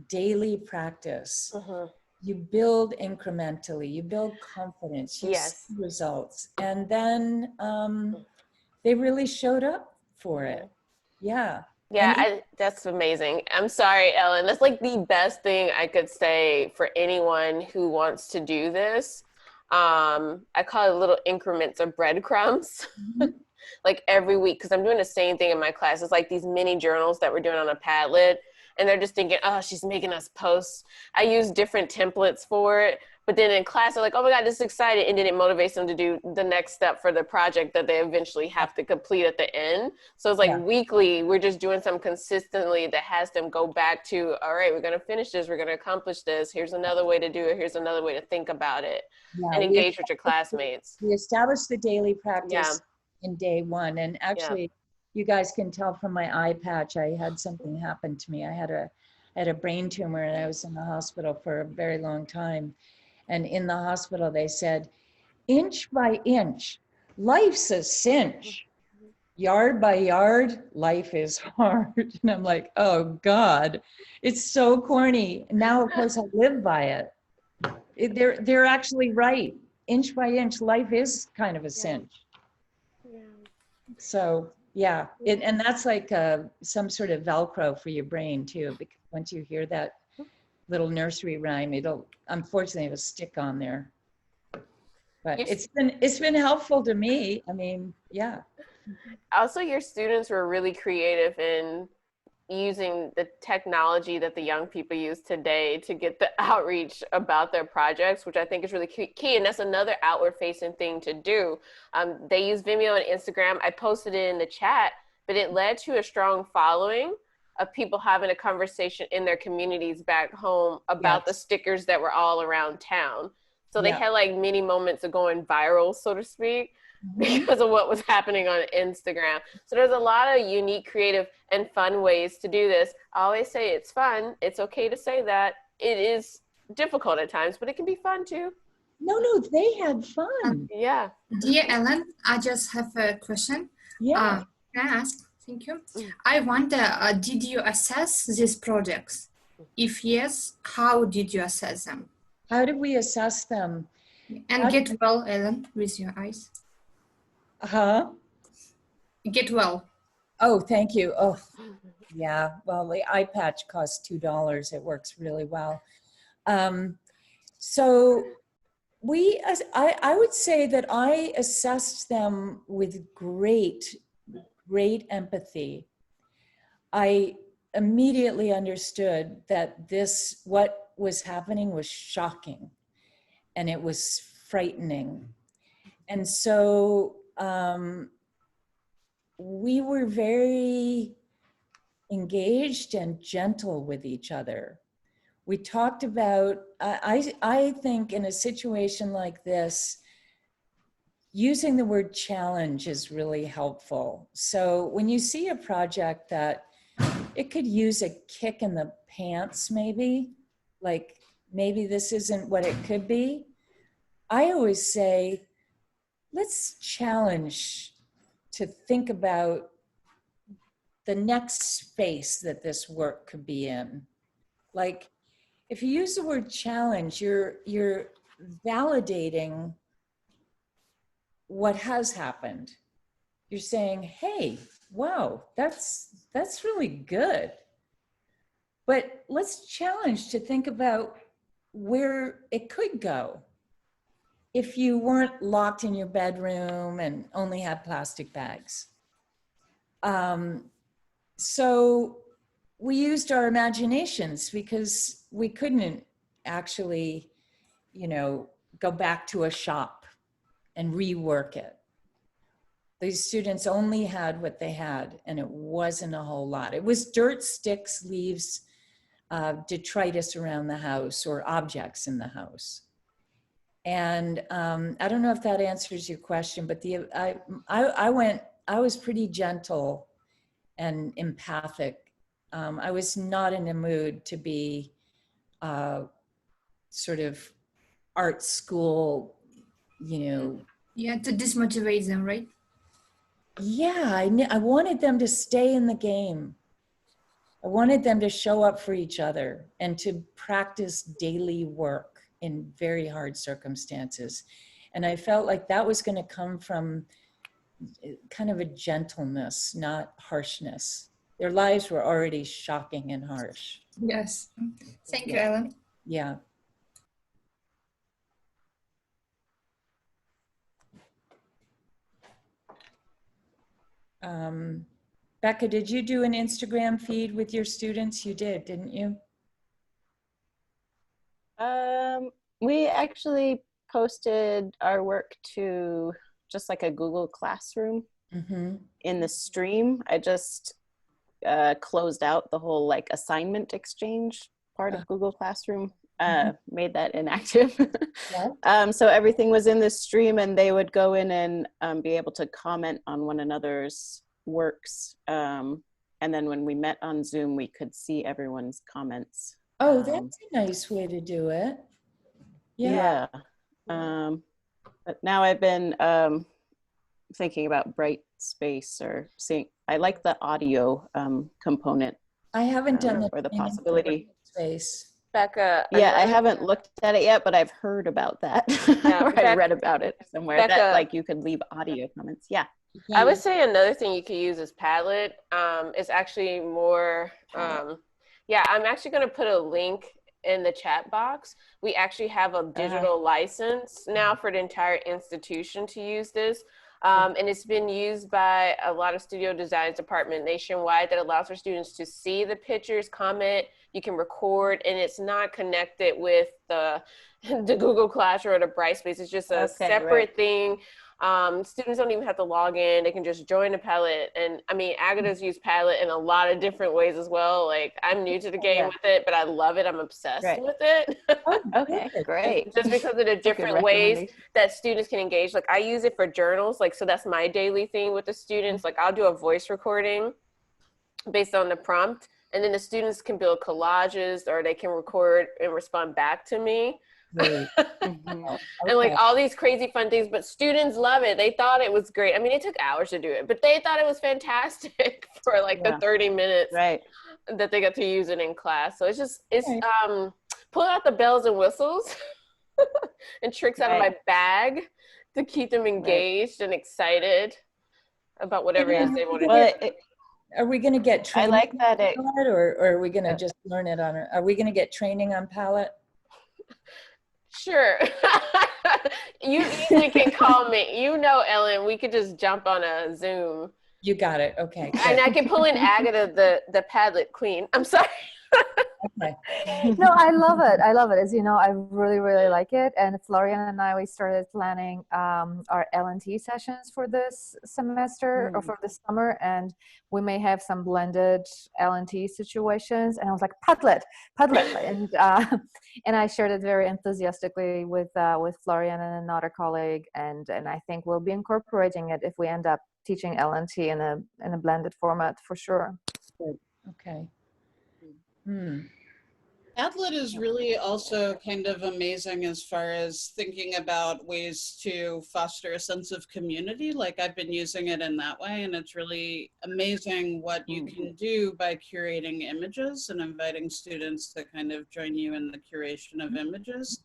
daily practice. You build incrementally, you build confidence, you see results. And then they really showed up for it. Yeah. Yeah, that's amazing. I'm sorry, Ellen. That's like the best thing I could say for anyone who wants to do this. I call it little increments of breadcrumbs, like every week, because I'm doing the same thing in my class. It's like these mini journals that we're doing on a Padlet, and they're just thinking, oh, she's making us posts. I use different templates for it, but then in class, they're like, oh my God, this is exciting. And then it motivates them to do the next step for the project that they eventually have to complete at the end. So it's like weekly, we're just doing something consistently that has them go back to, all right, we're gonna finish this, we're gonna accomplish this. Here's another way to do it. Here's another way to think about it, and engage with your classmates. We established the daily practice in day one. And actually, you guys can tell from my eye patch, I had something happen to me. I had a brain tumor, and I was in the hospital for a very long time. And in the hospital, they said, inch by inch, life's a cinch. Yard by yard, life is hard. And I'm like, oh God, it's so corny. Now, of course, I live by it. They're actually right. Inch by inch, life is kind of a cinch. So yeah, and that's like some sort of Velcro for your brain too, because once you hear that little nursery rhyme, unfortunately it'll stick on there. But it's been helpful to me. I mean, yeah. Also, your students were really creative in using the technology that the young people use today to get the outreach about their projects, which I think is really key. And that's another outward facing thing to do. They use Vimeo and Instagram. I posted it in the chat, but it led to a strong following of people having a conversation in their communities back home about the stickers that were all around town. So they had like many moments of going viral, so to speak, because of what was happening on Instagram. So there's a lot of unique, creative, and fun ways to do this. I always say it's fun. It's okay to say that. It is difficult at times, but it can be fun too. No, they had fun. Yeah. Dear Ellen, I just have a question. Yeah. Can I ask? Thank you. I wonder, did you assess these projects? If yes, how did you assess them? How did we assess them? And get well, Ellen, with your eyes. Get well. Oh, thank you. Oh, yeah. Well, the eye patch costs $2. It works really well. So I would say that I assessed them with great empathy. I immediately understood that what was happening was shocking, and it was frightening. And so we were very engaged and gentle with each other. We talked about, I think in a situation like this, using the word challenge is really helpful. So when you see a project that it could use a kick in the pants, maybe, like maybe this isn't what it could be, I always say, let's challenge to think about the next space that this work could be in. Like, if you use the word challenge, you're validating what has happened. You're saying, hey, wow, that's really good. But let's challenge to think about where it could go if you weren't locked in your bedroom and only had plastic bags. So we used our imaginations because we couldn't actually, go back to a shop and rework it. These students only had what they had, and it wasn't a whole lot. It was dirt, sticks, leaves, detritus around the house or objects in the house. And I don't know if that answers your question, but I was pretty gentle and empathic. I was not in a mood to be sort of art school, Yeah, to dismotivate them, right? Yeah, I wanted them to stay in the game. I wanted them to show up for each other and to practice daily work in very hard circumstances. And I felt like that was going to come from kind of a gentleness, not harshness. Their lives were already shocking and harsh. Yes. Thank you, Ellen. Yeah. Becca, did you do an Instagram feed with your students? You did, didn't you? We actually posted our work to just like a Google Classroom in the stream. I just closed out the whole like assignment exchange part of Google Classroom, made that inactive. So everything was in the stream, and they would go in and be able to comment on one another's works. And then when we met on Zoom, we could see everyone's comments. Oh, that's a nice way to do it. Yeah. But now I've been thinking about Brightspace or seeing, I like the audio component. I haven't done or the possibility. Brightspace. Becca. Yeah, I haven't looked at it yet, but I've heard about that. Yeah, or I read about it somewhere, Becca, that like you could leave audio comments. Yeah. I would say another thing you could use is Padlet. It's actually more, yeah, I'm actually going to put a link in the chat box. We actually have a digital license now for the entire institution to use this. And it's been used by a lot of studio design department nationwide that allows for students to see the pictures, comment, you can record, and it's not connected with the Google Classroom or the Brightspace. It's just a separate thing. Students don't even have to log in. They can just join the Padlet. And I mean, Agata's used Padlet in a lot of different ways as well. Like, I'm new to the game with it, but I love it. I'm obsessed with it. Okay, great. Just because of the different ways that students can engage. Like, I use it for journals. Like, so that's my daily thing with the students. Like, I'll do a voice recording based on the prompt. And then the students can build collages, or they can record and respond back to me. And like all these crazy fun things, but students love it. They thought it was great. I mean, it took hours to do it, but they thought it was fantastic for like the 30 minutes that they got to use it in class. So it's just, pulling out the bells and whistles and tricks out of my bag to keep them engaged and excited about whatever it is they want to do. Are we going to get training? I like that. Or are we going to just learn it on? Are we going to get training on Padlet? Sure. You easily can call me. You know, Ellen, we could just jump on a Zoom. You got it. Okay. And I can pull in Agata, the Padlet queen. I'm sorry. No, I love it. I love it. As you know, I really, really like it. And Florian and I, we started planning our L&T sessions for this semester or for this summer. And we may have some blended L&T situations. And I was like, Padlet. And I shared it very enthusiastically with Florian and another colleague. And I think we'll be incorporating it if we end up teaching L&T in a blended format for sure. Okay. Padlet is really also kind of amazing as far as thinking about ways to foster a sense of community. Like, I've been using it in that way, and it's really amazing what you can do by curating images and inviting students to kind of join you in the curation of images.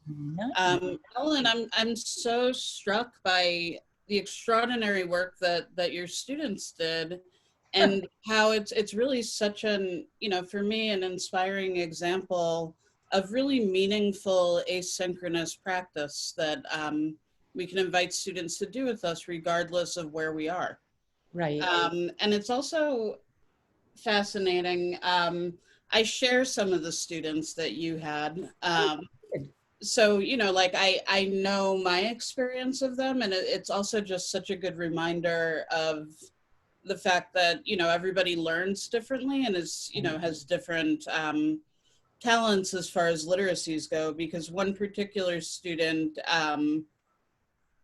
Ellen, I'm so struck by the extraordinary work that your students did. And how it's really such an, for me, an inspiring example of really meaningful asynchronous practice that we can invite students to do with us regardless of where we are. Right. And it's also fascinating. I share some of the students that you had. So, like I know my experience of them, and it's also just such a good reminder of the fact that, everybody learns differently and is, has different talents as far as literacies go, because one particular student,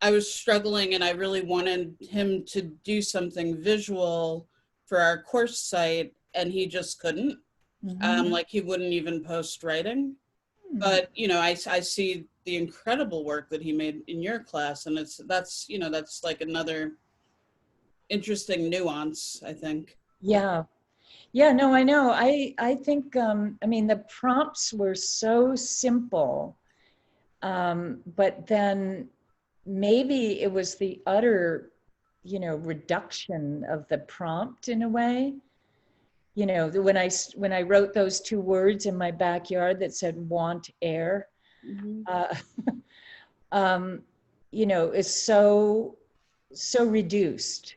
I was struggling and I really wanted him to do something visual for our course site, and he just couldn't. Like he wouldn't even post writing. But, you know, I see the incredible work that he made in your class, and that's like another interesting nuance, I think. Yeah. Yeah, no, I know. I think, I mean, the prompts were so simple, but then maybe it was the utter, you know, reduction of the prompt in a way. You know, when I wrote those 2 words in my backyard that said "want air," you know, is so reduced.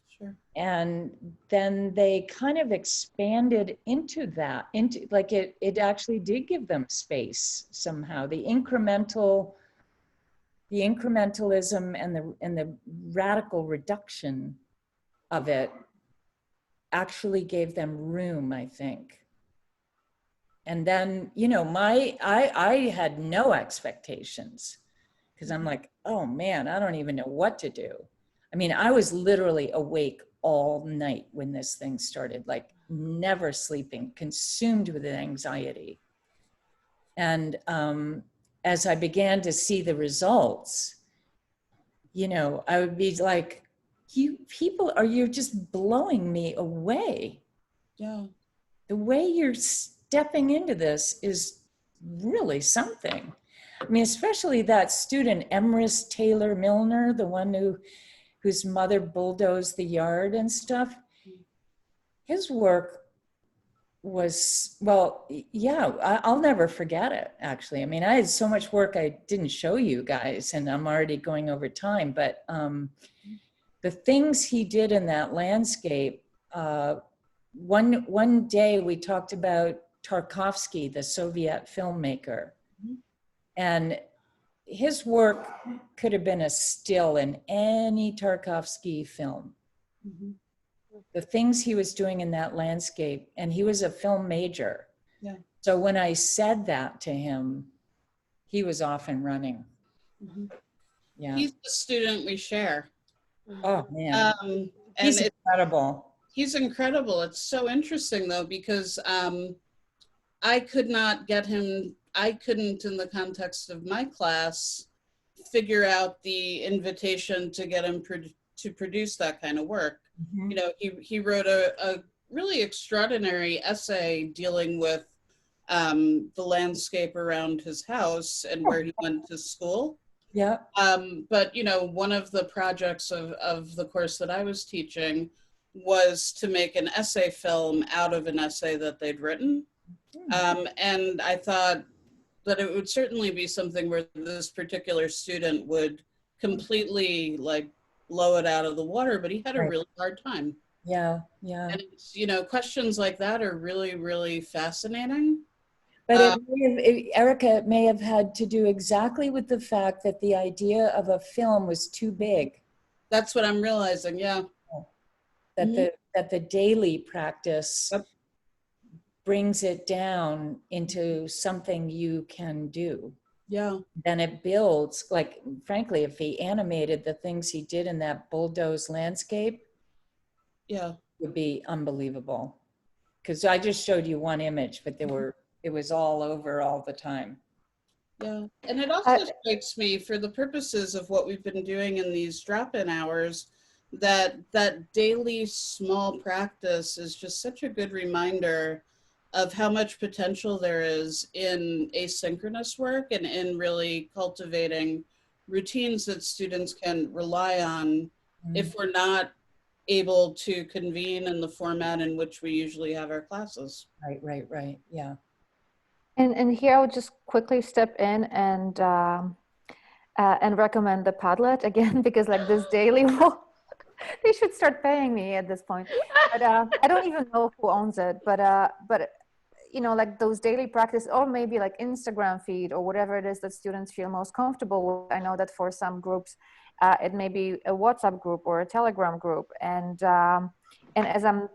Sure. And then they kind of expanded into that, into like it actually did give them space somehow. The incrementalism and the radical reduction of it actually gave them room, I think. And then, you know, I had no expectations, because I'm like, oh man, I don't even know what to do. I mean, I was literally awake all night when this thing started, like never sleeping, consumed with anxiety. And as I began to see the results, you know, I would be like, you're just blowing me away. Yeah. The way you're stepping into this is really something. I mean, especially that student, Emrys Taylor Milner, the one whose mother bulldozed the yard and stuff. His work was, well, yeah, I'll never forget it, actually. I mean, I had so much work I didn't show you guys, and I'm already going over time, but the things he did in that landscape, one day we talked about Tarkovsky, the Soviet filmmaker, and his work could have been a still in any Tarkovsky film. The things he was doing in that landscape, and he was a film major. Yeah. So when I said that to him, he was off and running. Yeah. He's the student we share. Oh man, and he's incredible. He's incredible. It's so interesting though, because I could not get him, I couldn't, in the context of my class, figure out the invitation to get him to produce that kind of work. You know, he wrote a really extraordinary essay dealing with the landscape around his house and where he went to school. Yeah. But, you know, one of the projects of the course that I was teaching was to make an essay film out of an essay that they'd written. And I thought that it would certainly be something where this particular student would completely like blow it out of the water, but he had a really hard time. Yeah, yeah. And it's, you know, questions like that are really, really fascinating. But Erica, it may have had to do exactly with the fact that the idea of a film was too big. That's what I'm realizing, yeah. That the daily practice brings it down into something you can do. Yeah. Then it builds, like, frankly, if he animated the things he did in that bulldoze landscape, yeah, it would be unbelievable. Because I just showed you one image, but it was all over all the time. Yeah, and it also strikes me, for the purposes of what we've been doing in these drop-in hours, that daily small practice is just such a good reminder of how much potential there is in asynchronous work and in really cultivating routines that students can rely on if we're not able to convene in the format in which we usually have our classes. Right, yeah. And here I would just quickly step in and recommend the Padlet again, because like this daily, they should start paying me at this point. But I don't even know who owns it, but you know, like those daily practice, or maybe like Instagram feed or whatever it is that students feel most comfortable with. I know that for some groups, it may be a WhatsApp group or a Telegram group. And as I'm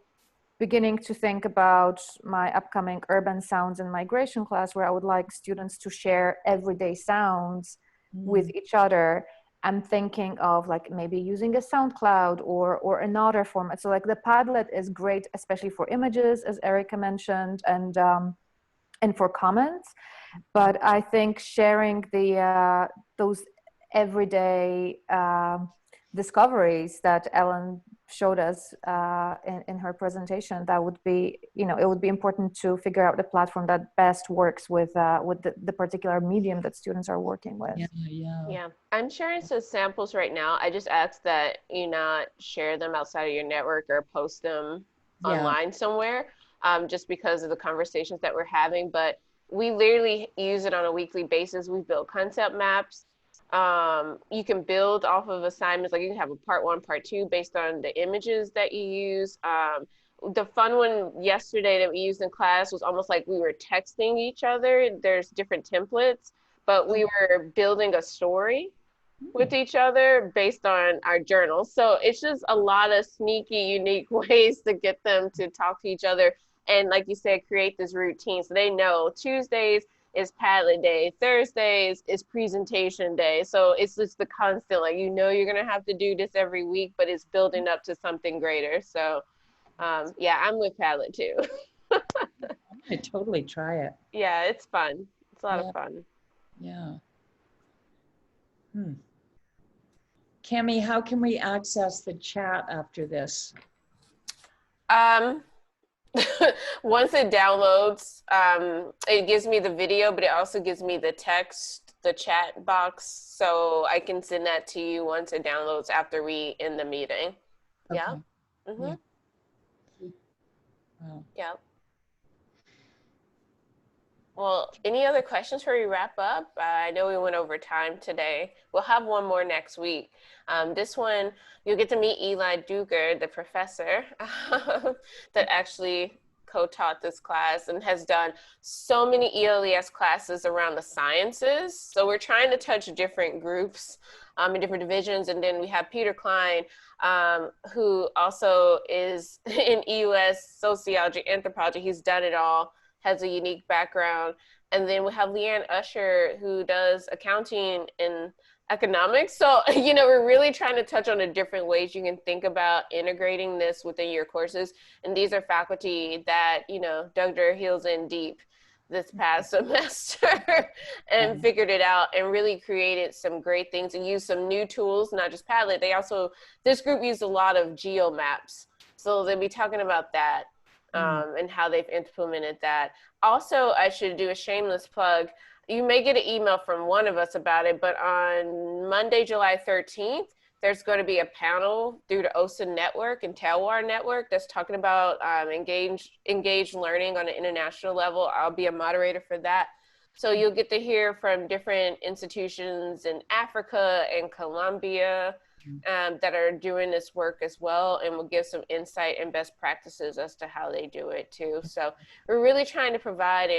beginning to think about my upcoming urban sounds and migration class, where I would like students to share everyday sounds with each other. I'm thinking of like maybe using a SoundCloud or another format. So like the Padlet is great, especially for images, as Erica mentioned, and for comments. But I think sharing the those everyday discoveries that Ellen showed us in her presentation, that would be, you know, it would be important to figure out the platform that best works with the particular medium that students are working with. Yeah, I'm sharing some samples right now. I just ask that you not share them outside of your network or post them online somewhere, just because of the conversations that we're having. But we literally use it on a weekly basis. We build concept maps. You can build off of assignments, like you can have a part 1, part 2 based on the images that you use. The fun one yesterday that we used in class was almost like we were texting each other. There's different templates, but we were building a story with each other based on our journals. So it's just a lot of sneaky, unique ways to get them to talk to each other. And like you said, create this routine so they know Tuesdays is Padlet day, Thursdays is presentation day. So it's just the constant, like, you know, you're going to have to do this every week, but it's building up to something greater. So yeah, I'm with Padlet too. I totally try it. Yeah, it's fun. It's a lot of fun. Yeah. Cami, how can we access the chat after this? Once it downloads, it gives me the video, but it also gives me the text, the chat box, so I can send that to you once it downloads after we end the meeting. Okay. Yeah. Mm-hmm. Wow. Yeah. Well, any other questions before we wrap up? I know we went over time today. We'll have one more next week. This one, you'll get to meet Eli Duger, the professor that actually co-taught this class and has done so many ELES classes around the sciences. So we're trying to touch different groups in different divisions. And then we have Peter Klein, who also is in EUS, sociology, anthropology. He's done it all, has a unique background. And then we have Leanne Usher, who does accounting and economics. So, you know, we're really trying to touch on the different ways you can think about integrating this within your courses. And these are faculty that, you know, dug their heels in deep this past semester and figured it out and really created some great things and used some new tools, not just Padlet. They also, this group used a lot of geomaps. So they'll be talking about that. And how they've implemented that. Also, I should do a shameless plug. You may get an email from one of us about it, but on Monday, July 13th, there's going to be a panel through the OSIN network and Talwar network that's talking about engaged learning on an international level. I'll be a moderator for that. So you'll get to hear from different institutions in Africa and Colombia, that are doing this work as well, and will give some insight and best practices as to how they do it too. So we're really trying to provide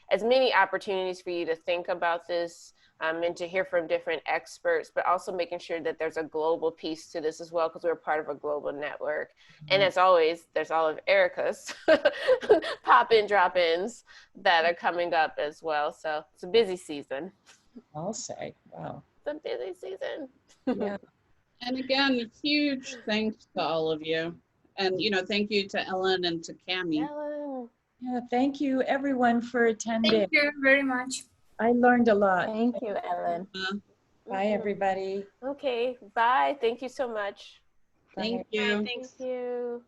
as many opportunities for you to think about this and to hear from different experts, but also making sure that there's a global piece to this as well, because we're part of a global network. And as always, there's all of Erica's pop-in, drop-ins that are coming up as well. So it's a busy season. I'll say, wow. It's a busy season. Yeah. And again, huge thanks to all of you. And, you know, thank you to Ellen and to Cami. Yeah, thank you everyone for attending. Thank you very much. I learned a lot. Thank you, Ellen. Bye, everybody. Okay, bye. Thank you so much. Thank you. Thank you.